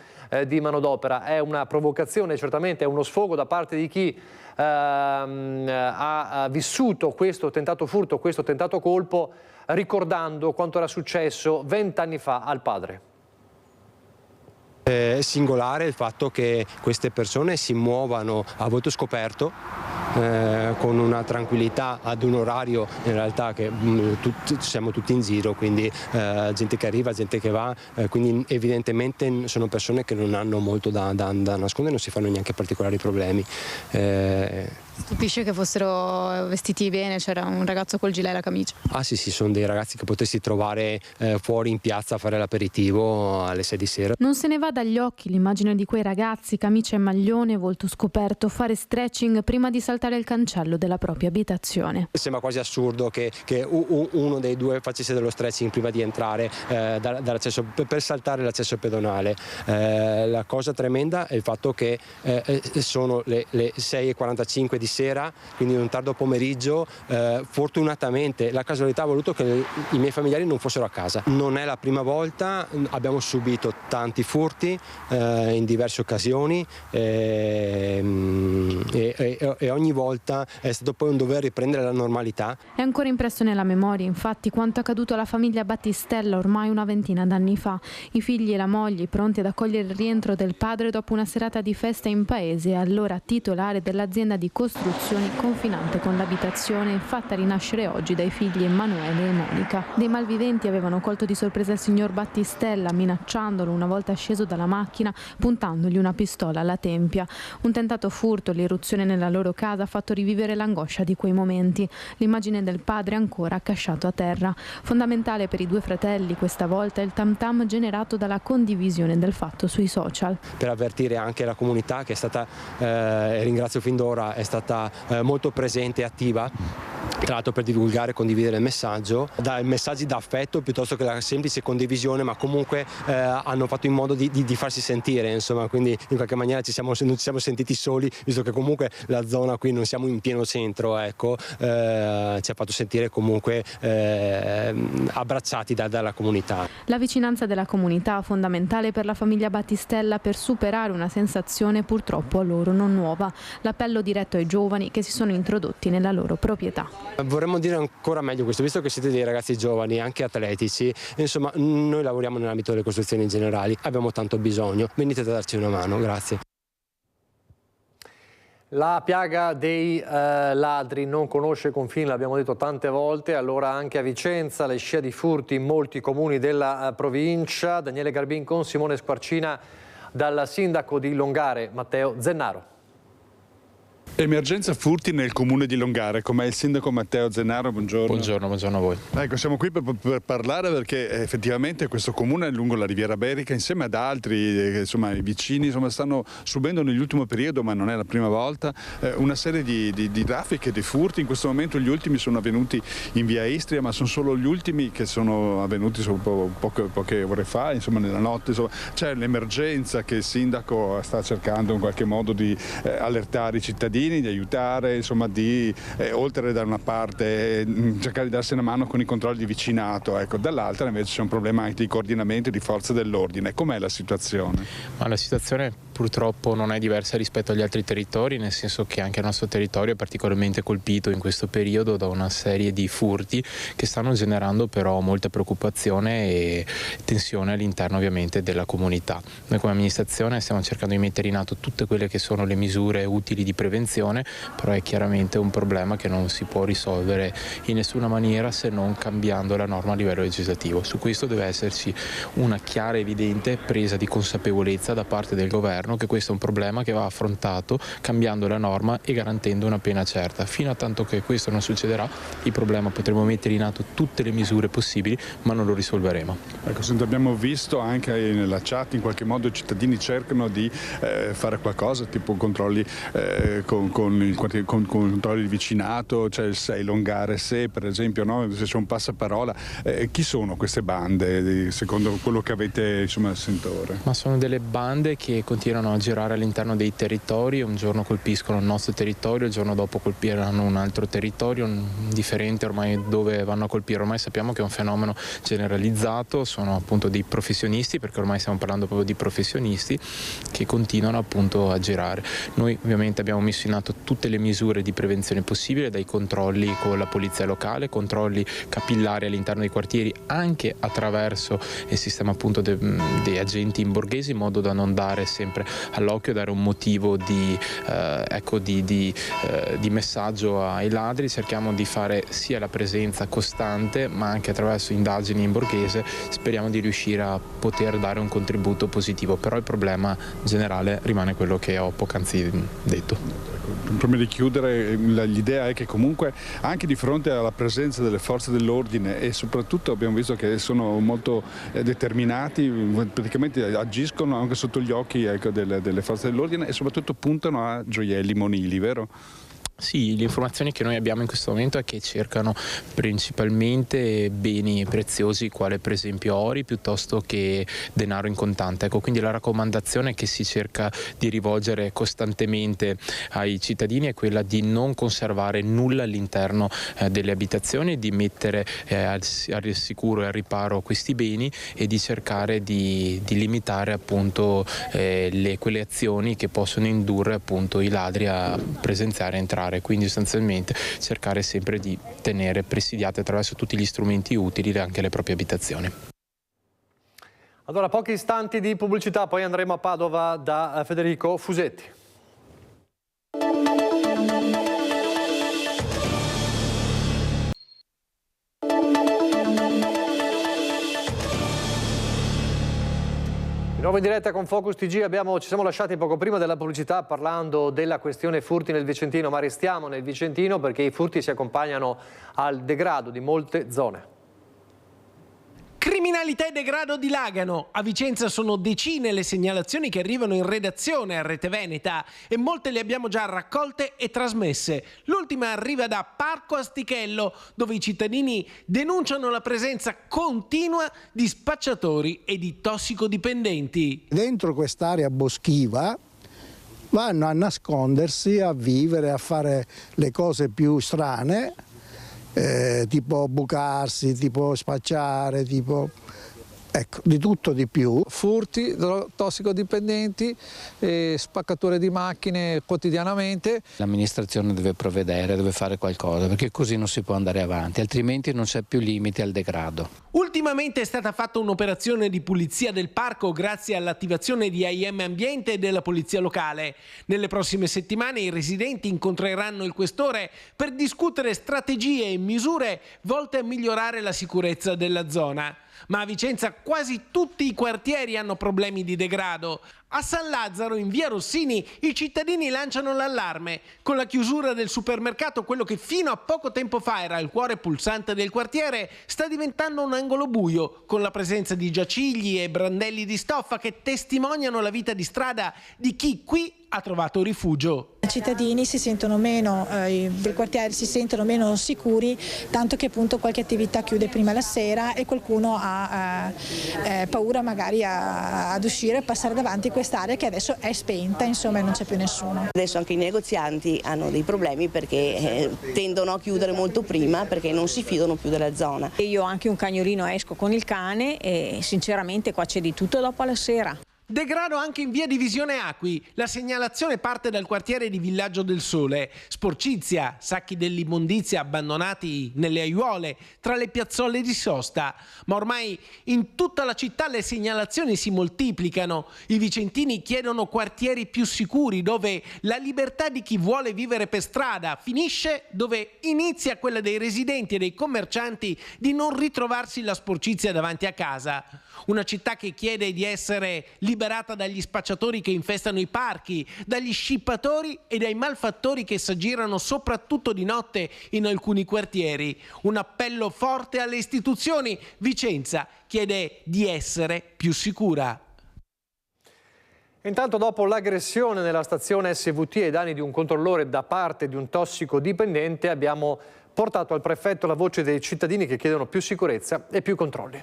di manodopera. È una provocazione, certamente è uno sfogo da parte di chi ha vissuto questo tentato furto, questo tentato colpo, ricordando quanto era successo 20 anni fa al padre. È singolare il fatto che queste persone si muovano a volto scoperto, con una tranquillità ad un orario in realtà che siamo tutti in giro, quindi gente che arriva, gente che va, quindi evidentemente sono persone che non hanno molto da nascondere, non si fanno neanche particolari problemi. Stupisce che fossero vestiti bene, c'era un ragazzo col gilet e la camicia. Ah sì, sono dei ragazzi che potresti trovare fuori in piazza a fare l'aperitivo alle 6 di sera. Non se ne va dagli occhi l'immagine di quei ragazzi, camicia e maglione, volto scoperto, fare stretching prima di saltare il cancello della propria abitazione. Sembra quasi assurdo che uno dei due facesse dello stretching prima di entrare dall'accesso, per saltare l'accesso pedonale. La cosa tremenda è il fatto che sono le 6:45 di sera, quindi un tardo pomeriggio. Fortunatamente la casualità ha voluto che i miei familiari non fossero a casa. Non è la prima volta, abbiamo subito tanti furti in diverse occasioni e ogni volta è stato poi un dover riprendere la normalità. È ancora impresso nella memoria, infatti, quanto accaduto alla famiglia Battistella ormai una ventina d'anni fa. I figli e la moglie pronti ad accogliere il rientro del padre dopo una serata di festa in paese, allora titolare dell'azienda di costruzioni confinante con l'abitazione, fatta rinascere oggi dai figli Emanuele e Monica. Dei malviventi avevano colto di sorpresa il signor Battistella, minacciandolo una volta sceso dalla macchina, puntandogli una pistola alla tempia. Un tentato furto, l'irruzione nella loro casa ha fatto rivivere l'angoscia di quei momenti. L'immagine del padre ancora accasciato a terra. Fondamentale per i due fratelli questa volta il tam tam generato dalla condivisione del fatto sui social. Per avvertire anche la comunità che è stata, ringrazio fin d'ora, è stata molto presente e attiva, tra l'altro per divulgare e condividere il messaggio, messaggi d'affetto piuttosto che la semplice condivisione, ma comunque hanno fatto in modo di farsi sentire, insomma, quindi in qualche maniera non ci siamo sentiti soli, visto che comunque la zona qui non siamo in pieno centro, ecco, ci ha fatto sentire comunque abbracciati dalla comunità. La vicinanza della comunità fondamentale per la famiglia Battistella per superare una sensazione purtroppo a loro non nuova, l'appello diretto ai giovani che si sono introdotti nella loro proprietà. Vorremmo dire ancora meglio questo, visto che siete dei ragazzi giovani, anche atletici, insomma noi lavoriamo nell'ambito delle costruzioni generali, abbiamo tanto bisogno, venite a darci una mano, grazie. La piaga dei ladri non conosce confini, l'abbiamo detto tante volte, allora anche a Vicenza le scia di furti in molti comuni della provincia. Daniele Garbin con Simone Squarcina dal sindaco di Longare, Matteo Zennaro. Emergenza furti nel comune di Longare, com'è il sindaco Matteo Zennaro, buongiorno. Buongiorno a voi. Ecco, siamo qui per parlare perché effettivamente questo comune è lungo la Riviera Berica, insieme ad altri, insomma, i vicini, insomma, stanno subendo nell'ultimo periodo, ma non è la prima volta, una serie di traffiche, di furti. In questo momento gli ultimi sono avvenuti in via Istria, ma sono solo gli ultimi che sono avvenuti poche ore fa, insomma, nella notte. C'è l'emergenza che il sindaco sta cercando in qualche modo di allertare i cittadini, di aiutare, insomma, oltre da una parte cercare di darsi una mano con i controlli di vicinato, ecco, dall'altra invece c'è un problema anche di coordinamento e di forze dell'ordine. Com'è la situazione? Ma la situazione purtroppo non è diversa rispetto agli altri territori, nel senso che anche il nostro territorio è particolarmente colpito in questo periodo da una serie di furti che stanno generando però molta preoccupazione e tensione all'interno ovviamente della comunità. Noi come amministrazione stiamo cercando di mettere in atto tutte quelle che sono le misure utili di prevenzione, però è chiaramente un problema che non si può risolvere in nessuna maniera se non cambiando la norma a livello legislativo. Su questo deve esserci una chiara e evidente presa di consapevolezza da parte del governo che questo è un problema che va affrontato cambiando la norma e garantendo una pena certa. Fino a tanto che questo non succederà, il problema potremo mettere in atto tutte le misure possibili, ma non lo risolveremo. Ecco, abbiamo visto anche nella chat in qualche modo i cittadini cercano di fare qualcosa, tipo controlli con controlli di vicinato, c'è il 6 Longare Se per esempio, no? Se c'è un passaparola, chi sono queste bande secondo quello che avete, insomma, al sentore? Ma sono delle bande che continuano a girare all'interno dei territori, un giorno colpiscono il nostro territorio, il giorno dopo colpiranno un altro territorio differente ormai dove vanno a colpire. Ormai sappiamo che è un fenomeno generalizzato, sono appunto dei professionisti, perché ormai stiamo parlando proprio di professionisti che continuano appunto a girare. Noi ovviamente abbiamo messo in atto tutte le misure di prevenzione possibile, dai controlli con la polizia locale, controlli capillari all'interno dei quartieri anche attraverso il sistema appunto dei agenti in borghesi, in modo da non dare sempre all'occhio, dare un motivo di messaggio ai ladri. Cerchiamo di fare sia la presenza costante ma anche attraverso indagini in borghese, speriamo di riuscire a poter dare un contributo positivo, però il problema generale rimane quello che ho poc'anzi detto. prima di chiudere, l'idea è che comunque anche di fronte alla presenza delle forze dell'ordine, e soprattutto abbiamo visto che sono molto determinati, praticamente agiscono anche sotto gli occhi, ecco, delle forze dell'ordine, e soprattutto puntano a gioielli monili, vero? Sì, le informazioni che noi abbiamo in questo momento è che cercano principalmente beni preziosi quale per esempio ori piuttosto che denaro in contante. Ecco, quindi la raccomandazione che si cerca di rivolgere costantemente ai cittadini è quella di non conservare nulla all'interno delle abitazioni, di mettere al sicuro e al riparo questi beni e di cercare di limitare appunto quelle azioni che possono indurre appunto i ladri a presenziare e entrare. Quindi sostanzialmente cercare sempre di tenere presidiate attraverso tutti gli strumenti utili anche le proprie abitazioni. Allora, pochi istanti di pubblicità, poi andremo a Padova da Federico Fusetti. Di nuovo in diretta con Focus TG, ci siamo lasciati poco prima della pubblicità parlando della questione furti nel Vicentino, ma restiamo nel Vicentino perché i furti si accompagnano al degrado di molte zone. Criminalità e degrado dilagano. A Vicenza sono decine le segnalazioni che arrivano in redazione a Rete Veneta e molte le abbiamo già raccolte e trasmesse. L'ultima arriva da Parco Astichello, dove i cittadini denunciano la presenza continua di spacciatori e di tossicodipendenti. Dentro quest'area boschiva vanno a nascondersi, a vivere, a fare le cose più strane, tipo bucarsi, tipo spacciare, tipo ecco, di tutto di più. Furti, tossicodipendenti, spaccature di macchine quotidianamente. L'amministrazione deve provvedere, deve fare qualcosa, perché così non si può andare avanti, altrimenti non c'è più limite al degrado. Ultimamente è stata fatta un'operazione di pulizia del parco grazie all'attivazione di AIM Ambiente e della polizia locale. Nelle prossime settimane i residenti incontreranno il questore per discutere strategie e misure volte a migliorare la sicurezza della zona. Ma a Vicenza quasi tutti i quartieri hanno problemi di degrado. A San Lazzaro, in via Rossini, i cittadini lanciano l'allarme. Con la chiusura del supermercato, quello che fino a poco tempo fa era il cuore pulsante del quartiere, sta diventando un angolo buio, con la presenza di giacigli e brandelli di stoffa che testimoniano la vita di strada di chi qui ha trovato rifugio. I cittadini si sentono meno, del quartiere si sentono meno sicuri, tanto che appunto qualche attività chiude prima la sera e qualcuno ha paura magari ad uscire e passare davanti a quest'area che adesso è spenta, insomma, e non c'è più nessuno. Adesso anche i negozianti hanno dei problemi perché tendono a chiudere molto prima perché non si fidano più della zona. Io ho anche un cagnolino, esco con il cane e sinceramente qua c'è di tutto dopo la sera. Degrado anche in via Divisione Acqui. La segnalazione parte dal quartiere di Villaggio del Sole. Sporcizia, sacchi dell'immondizia abbandonati nelle aiuole, tra le piazzole di sosta. Ma ormai in tutta la città le segnalazioni si moltiplicano. I vicentini chiedono quartieri più sicuri, dove la libertà di chi vuole vivere per strada finisce, dove inizia quella dei residenti e dei commercianti di non ritrovarsi la sporcizia davanti a casa. Una città che chiede di essere liberata dagli spacciatori che infestano i parchi, dagli scippatori e dai malfattori che s'aggirano soprattutto di notte in alcuni quartieri. Un appello forte alle istituzioni. Vicenza chiede di essere più sicura. Intanto, dopo l'aggressione nella stazione SVT ai danni di un controllore da parte di un tossicodipendente, abbiamo portato al prefetto la voce dei cittadini che chiedono più sicurezza e più controlli.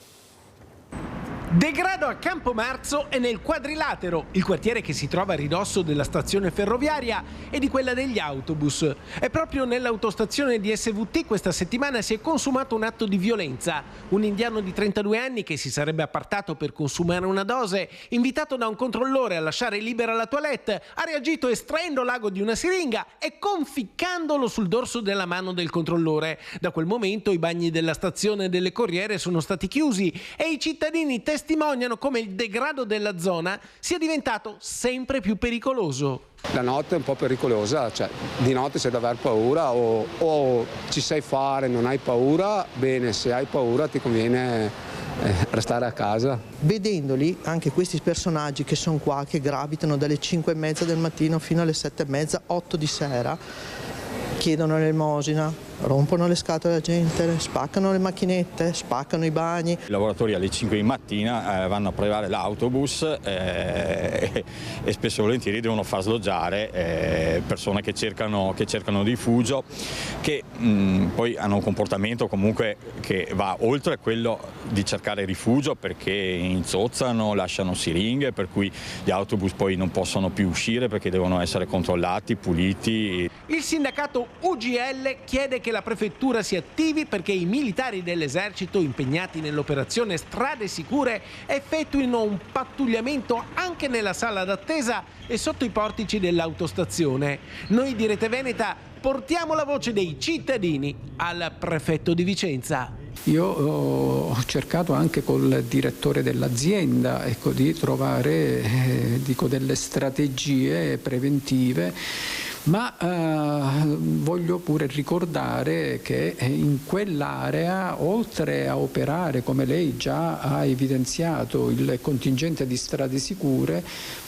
Degrado a Campomarzo e nel Quadrilatero, il quartiere che si trova a ridosso della stazione ferroviaria e di quella degli autobus. È proprio nell'autostazione di SVT questa settimana si è consumato un atto di violenza. Un indiano di 32 anni che si sarebbe appartato per consumare una dose, invitato da un controllore a lasciare libera la toilette, ha reagito estraendo l'ago di una siringa e conficcandolo sul dorso della mano del controllore. Da quel momento i bagni della stazione delle Corriere sono stati chiusi e i cittadini testimoniano testimoniano come il degrado della zona sia diventato sempre più pericoloso. La notte è un po' pericolosa, cioè di notte c'è da aver paura o ci sai fare, non hai paura, bene, se hai paura ti conviene restare a casa. Vedendoli, anche questi personaggi che sono qua, che gravitano dalle 5:30 del mattino fino alle 7:30, 8 di sera, chiedono l'elemosina, rompono le scatole alla gente, spaccano le macchinette, spaccano i bagni. I lavoratori alle 5 di mattina vanno a prelevare l'autobus e spesso e volentieri devono far sloggiare persone che cercano rifugio, che poi hanno un comportamento comunque che va oltre quello di cercare rifugio, perché inzozzano, lasciano siringhe, per cui gli autobus poi non possono più uscire perché devono essere controllati, puliti. Il sindacato UGL chiede che la prefettura si attivi perché i militari dell'esercito impegnati nell'operazione Strade Sicure effettuino un pattugliamento anche nella sala d'attesa e sotto i portici dell'autostazione. Noi di Rete Veneta portiamo la voce dei cittadini al prefetto di Vicenza. Io ho cercato anche col direttore dell'azienda, di trovare delle strategie preventive, ma voglio pure ricordare che in quell'area, oltre a operare, come lei già ha evidenziato, il contingente di Strade Sicure,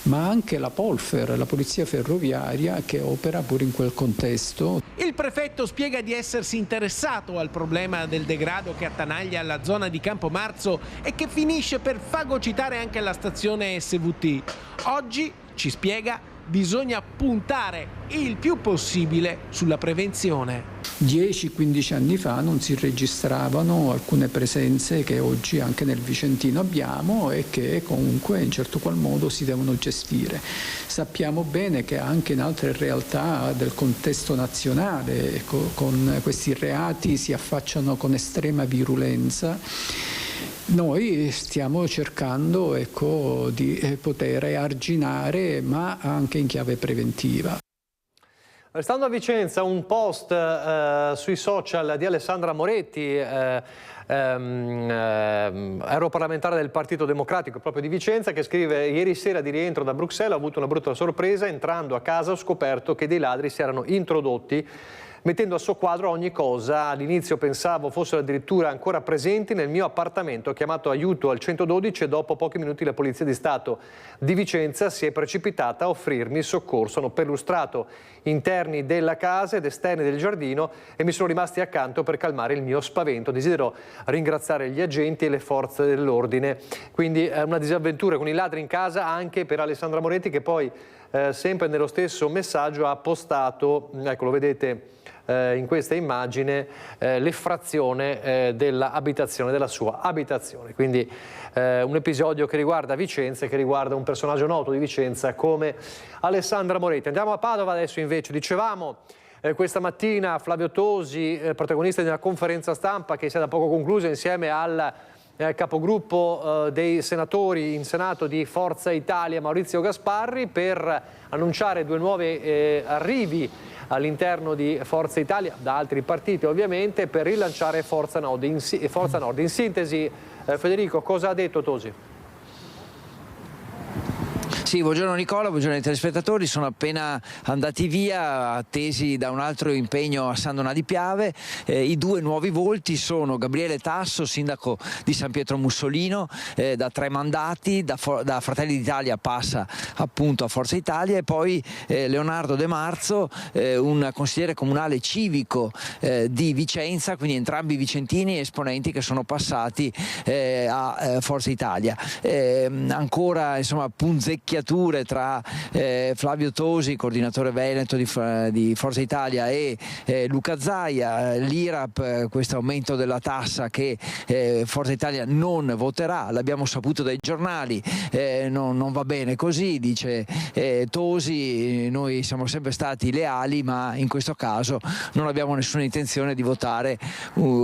ma anche la Polfer, la polizia ferroviaria, che opera pure in quel contesto. Il prefetto spiega di essersi interessato al problema del degrado che attanaglia la zona di Campomarzo e che finisce per fagocitare anche la stazione SVT. Oggi, ci spiega, bisogna puntare il più possibile sulla prevenzione. 10-15 anni fa non si registravano alcune presenze che oggi anche nel Vicentino abbiamo e che comunque in certo qual modo si devono gestire. Sappiamo bene che anche in altre realtà del contesto nazionale con questi reati si affacciano con estrema virulenza. Noi stiamo cercando di poter arginare, ma anche in chiave preventiva. Restando a Vicenza, un post sui social di Alessandra Moretti, europarlamentare del Partito Democratico proprio di Vicenza, che scrive: ieri sera di rientro da Bruxelles ho avuto una brutta sorpresa, entrando a casa ho scoperto che dei ladri si erano introdotti mettendo a soqquadro ogni cosa. All'inizio pensavo fossero addirittura ancora presenti nel mio appartamento. Ho chiamato aiuto al 112 e dopo pochi minuti la Polizia di Stato di Vicenza si è precipitata a offrirmi soccorso. Hanno perlustrato interni della casa ed esterni del giardino e mi sono rimasti accanto per calmare il mio spavento. Desidero ringraziare gli agenti e le forze dell'ordine. Quindi è una disavventura con i ladri in casa anche per Alessandra Moretti, che poi sempre nello stesso messaggio ha postato, ecco lo vedete in questa immagine, l'effrazione dell'abitazione, della sua abitazione. Quindi un episodio che riguarda Vicenza e che riguarda un personaggio noto di Vicenza come Alessandra Moretti. Andiamo a Padova adesso invece. Dicevamo questa mattina Flavio Tosi, protagonista di una conferenza stampa che si è da poco conclusa insieme al capogruppo dei senatori in Senato di Forza Italia Maurizio Gasparri, per annunciare due nuovi arrivi all'interno di Forza Italia, da altri partiti ovviamente, per rilanciare Forza Nord. In sintesi, Federico, cosa ha detto Tosi? Sì, buongiorno Nicola, buongiorno ai telespettatori. Sono appena andati via, attesi da un altro impegno a San Donà di Piave. I due nuovi volti sono Gabriele Tasso, sindaco di San Pietro Mussolino, da 3 mandati, da Fratelli d'Italia passa appunto a Forza Italia, e poi Leonardo De Marzo, un consigliere comunale civico di Vicenza, quindi entrambi vicentini, esponenti che sono passati a Forza Italia. Ancora insomma punzecchiature tra Flavio Tosi, coordinatore veneto di Forza Italia, e Luca Zaia. L'IRAP, questo aumento della tassa che Forza Italia non voterà, l'abbiamo saputo dai giornali, non va bene così, dice Tosi. Noi siamo sempre stati leali, ma in questo caso non abbiamo nessuna intenzione di votare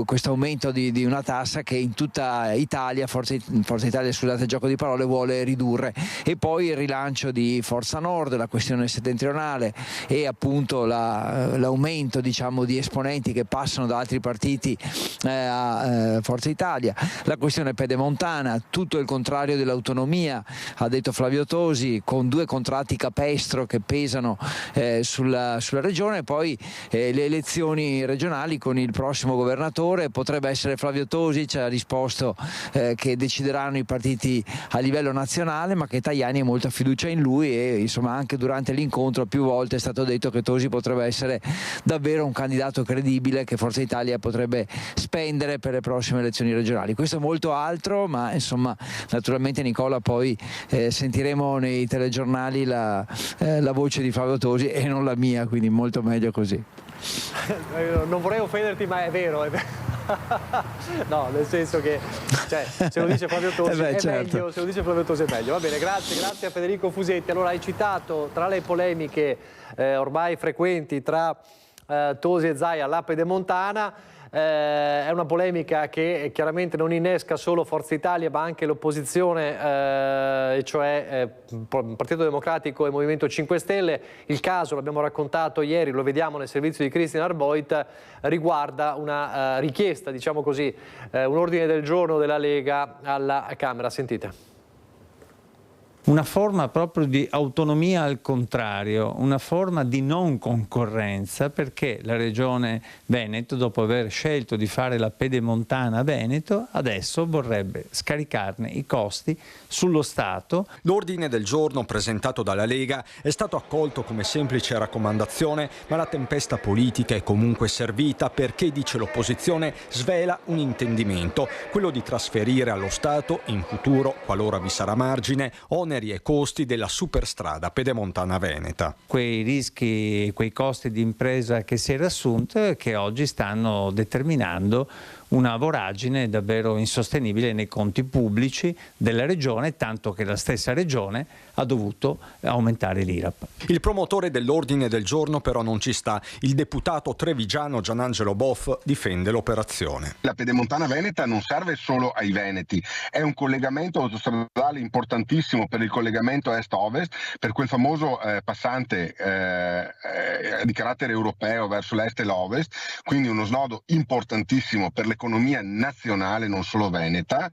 questo aumento di una tassa che in tutta Italia Forza Italia, scusate il gioco di parole, vuole ridurre. E poi il rilancio di Forza Nord, la questione settentrionale e appunto l'aumento di esponenti che passano da altri partiti a Forza Italia, la questione pedemontana, tutto il contrario dell'autonomia, ha detto Flavio Tosi, con 2 contratti capestro che pesano sulla regione, poi le elezioni regionali con il prossimo governatore, potrebbe essere Flavio Tosi, ci ha risposto che decideranno i partiti a livello nazionale, ma che Tajani ha molta fiducia in lui e insomma anche durante l'incontro più volte è stato detto che Tosi potrebbe essere davvero un candidato credibile che Forza Italia potrebbe spendere per le prossime elezioni regionali. Questo è molto altro, ma insomma naturalmente Nicola poi sentiremo nei telegiornali la voce di Flavio Tosi e non la mia, quindi molto meglio così. Non vorrei offenderti, ma è vero. No, nel senso che se lo dice Flavio Tosi è certo. meglio, se lo dice Flavio Tosi è meglio. Va bene, grazie a Federico Fusetti. Allora, hai citato tra le polemiche ormai frequenti tra Tosi e Zaia la pedemontana. È una polemica che chiaramente non innesca solo Forza Italia ma anche l'opposizione, cioè Partito Democratico e Movimento 5 Stelle. Il caso, l'abbiamo raccontato ieri, lo vediamo nel servizio di Christian Arboit, riguarda una richiesta, diciamo così, un ordine del giorno della Lega alla Camera. Sentite. Una forma proprio di autonomia al contrario, una forma di non concorrenza, perché la Regione Veneto, dopo aver scelto di fare la pedemontana a Veneto, adesso vorrebbe scaricarne i costi sullo Stato. L'ordine del giorno presentato dalla Lega è stato accolto come semplice raccomandazione, ma la tempesta politica è comunque servita perché, dice l'opposizione, svela un intendimento, quello di trasferire allo Stato in futuro, qualora vi sarà margine, oneri e costi della superstrada pedemontana veneta. Quei rischi, quei costi di impresa che si era assunto e che oggi stanno determinando una voragine davvero insostenibile nei conti pubblici della Regione, tanto che la stessa Regione ha dovuto aumentare l'IRAP. Il promotore dell'ordine del giorno però non ci sta. Il deputato trevigiano Gianangelo Boff difende l'operazione. La pedemontana veneta non serve solo ai veneti, è un collegamento autostradale importantissimo per il collegamento est-ovest, per quel famoso passante di carattere europeo verso l'est e l'ovest, quindi uno snodo importantissimo per l'economia nazionale, non solo veneta,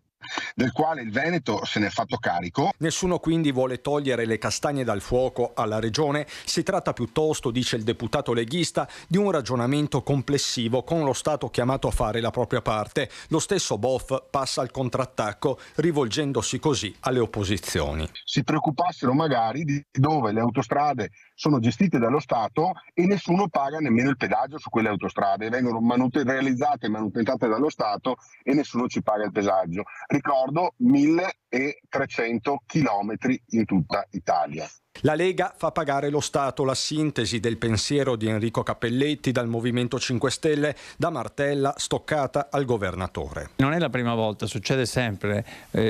del quale il Veneto se ne è fatto carico. Nessuno quindi vuole togliere le castagne dal fuoco alla Regione, si tratta piuttosto, dice il deputato leghista, di un ragionamento complessivo con lo Stato chiamato a fare la propria parte. Lo stesso Boff passa al contrattacco, rivolgendosi così alle opposizioni. Si preoccupassero magari di dove le autostrade sono gestite dallo Stato e nessuno paga nemmeno il pedaggio su quelle autostrade, vengono realizzate e manutentate dallo Stato e nessuno ci paga il pedaggio. Ricordo 1300 chilometri in tutta Italia. La Lega fa pagare lo Stato, la sintesi del pensiero di Enrico Cappelletti dal Movimento 5 Stelle, da Martella stoccata al governatore. Non è la prima volta, succede sempre,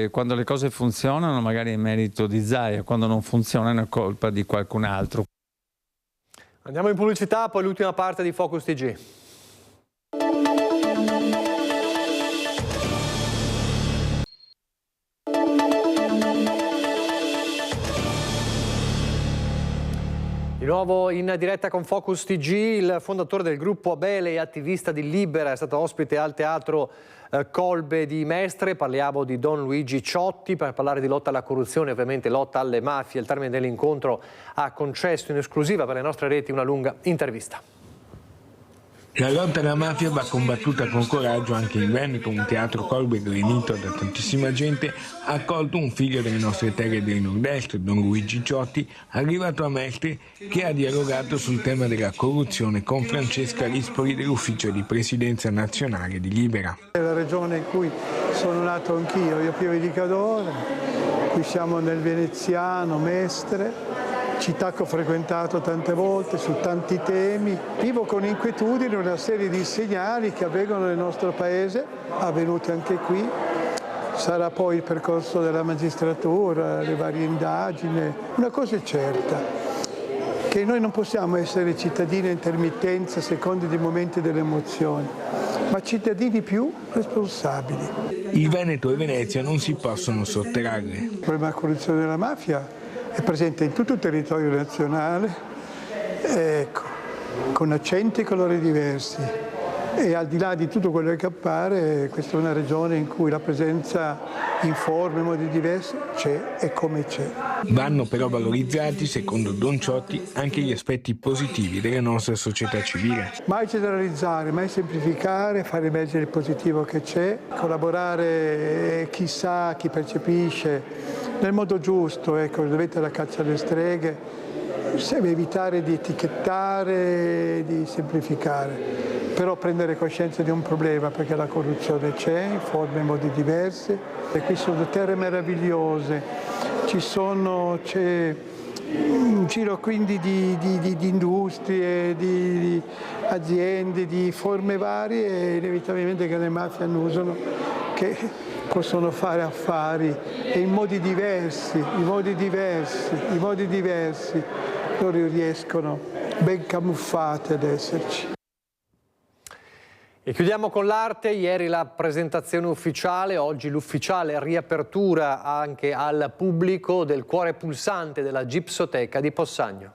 quando le cose funzionano magari è merito di Zaia, quando non funzionano è colpa di qualcun altro. Andiamo in pubblicità, poi l'ultima parte di Focus TG. Di nuovo in diretta con Focus TG, il fondatore del gruppo Abele e attivista di Libera è stato ospite al teatro Colbe di Mestre. Parliamo di Don Luigi Ciotti per parlare di lotta alla corruzione, ovviamente lotta alle mafie. Al termine dell'incontro ha concesso in esclusiva per le nostre reti una lunga intervista. La lotta alla mafia va combattuta con coraggio anche in Veneto. Un teatro Colbe grinito da tantissima gente ha accolto un figlio delle nostre terre del nord-est, Don Luigi Ciotti, arrivato a Mestre, che ha dialogato sul tema della corruzione con Francesca Rispoli dell'Ufficio di Presidenza Nazionale di Libera. È la regione in cui sono nato anch'io, io Pieve di Cadore, qui siamo nel veneziano, Mestre, città che ho frequentato tante volte su tanti temi. Vivo con inquietudine una serie di segnali che avvengono nel nostro paese, avvenuti anche qui. Sarà poi il percorso della magistratura, le varie indagini. Una cosa è certa, che noi non possiamo essere cittadini a intermittenza secondo i momenti delle emozioni, ma cittadini più responsabili. Il Veneto e Venezia non si possono sottrarre. Il problema della corruzione della mafia è presente in tutto il territorio nazionale, ecco, con accenti e colori diversi. E al di là di tutto quello che appare, questa è una regione in cui la presenza in forme e modi diversi c'è e come c'è. Vanno però valorizzati, secondo Don Ciotti, anche gli aspetti positivi della nostra società civile. Mai generalizzare, mai semplificare, fare emergere il positivo che c'è, collaborare chi sa, chi percepisce nel modo giusto, ecco, dovete la caccia alle streghe, evitare di etichettare, di semplificare. Però prendere coscienza di un problema, perché la corruzione c'è in forme e modi diversi e qui sono terre meravigliose, c'è un giro quindi di industrie, di aziende, di forme varie e inevitabilmente che le mafie annusano che possono fare affari e in modi diversi, loro riescono ben camuffate ad esserci. E chiudiamo con l'arte. Ieri la presentazione ufficiale, oggi l'ufficiale riapertura anche al pubblico del Cuore Pulsante della Gipsoteca di Possagno.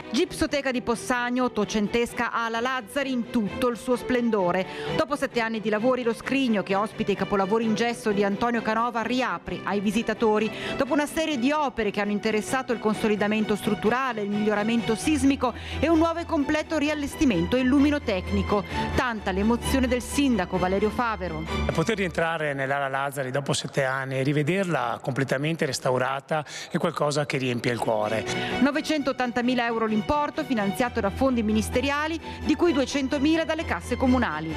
Gipsoteca di Possagno, ottocentesca ala Lazzari in tutto il suo splendore. Dopo 7 anni di lavori, lo scrigno che ospita i capolavori in gesso di Antonio Canova riapre ai visitatori. Dopo una serie di opere che hanno interessato il consolidamento strutturale, il miglioramento sismico e un nuovo e completo riallestimento illuminotecnico. Tanta l'emozione del sindaco Valerio Favero. Poter rientrare nell'ala Lazzari dopo 7 anni e rivederla completamente restaurata è qualcosa che riempie il cuore. 980.000 euro l'importo, finanziato da fondi ministeriali, di cui 200.000 dalle casse comunali.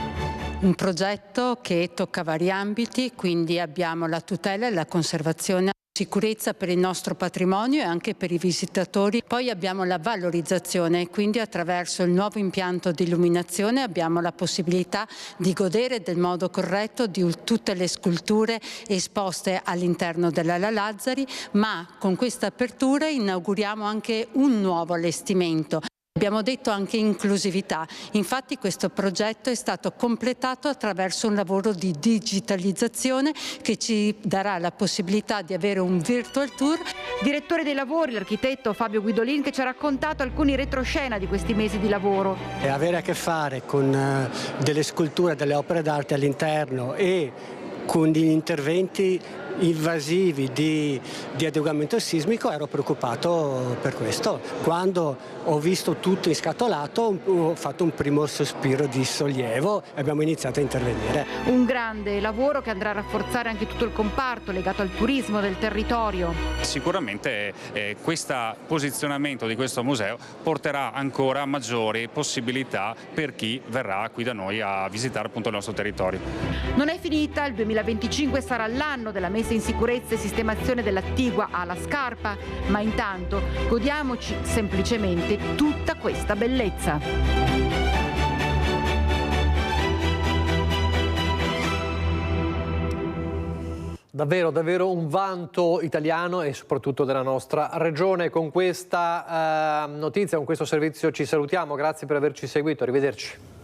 Un progetto che tocca vari ambiti, quindi abbiamo la tutela e la conservazione, sicurezza per il nostro patrimonio e anche per i visitatori. Poi abbiamo la valorizzazione, quindi attraverso il nuovo impianto di illuminazione abbiamo la possibilità di godere del modo corretto di tutte le sculture esposte all'interno dell'ala Lazzari, ma con questa apertura inauguriamo anche un nuovo allestimento. Abbiamo detto anche inclusività, infatti questo progetto è stato completato attraverso un lavoro di digitalizzazione che ci darà la possibilità di avere un virtual tour. Direttore dei lavori, l'architetto Fabio Guidolin, che ci ha raccontato alcuni retroscena di questi mesi di lavoro. E avere a che fare con delle sculture, delle opere d'arte all'interno e con degli interventi invasivi di adeguamento sismico, ero preoccupato per questo. Quando ho visto tutto inscatolato ho fatto un primo sospiro di sollievo e abbiamo iniziato a intervenire. Un grande lavoro che andrà a rafforzare anche tutto il comparto legato al turismo del territorio. Sicuramente questo posizionamento di questo museo porterà ancora maggiori possibilità per chi verrà qui da noi a visitare appunto il nostro territorio. Non è finita, il 2025 sarà l'anno della messa in sicurezza e sistemazione dell'attigua ala Scarpa, ma intanto godiamoci semplicemente tutta questa bellezza. Davvero un vanto italiano e soprattutto della nostra regione. Con questa notizia, con questo servizio ci salutiamo, grazie per averci seguito, arrivederci.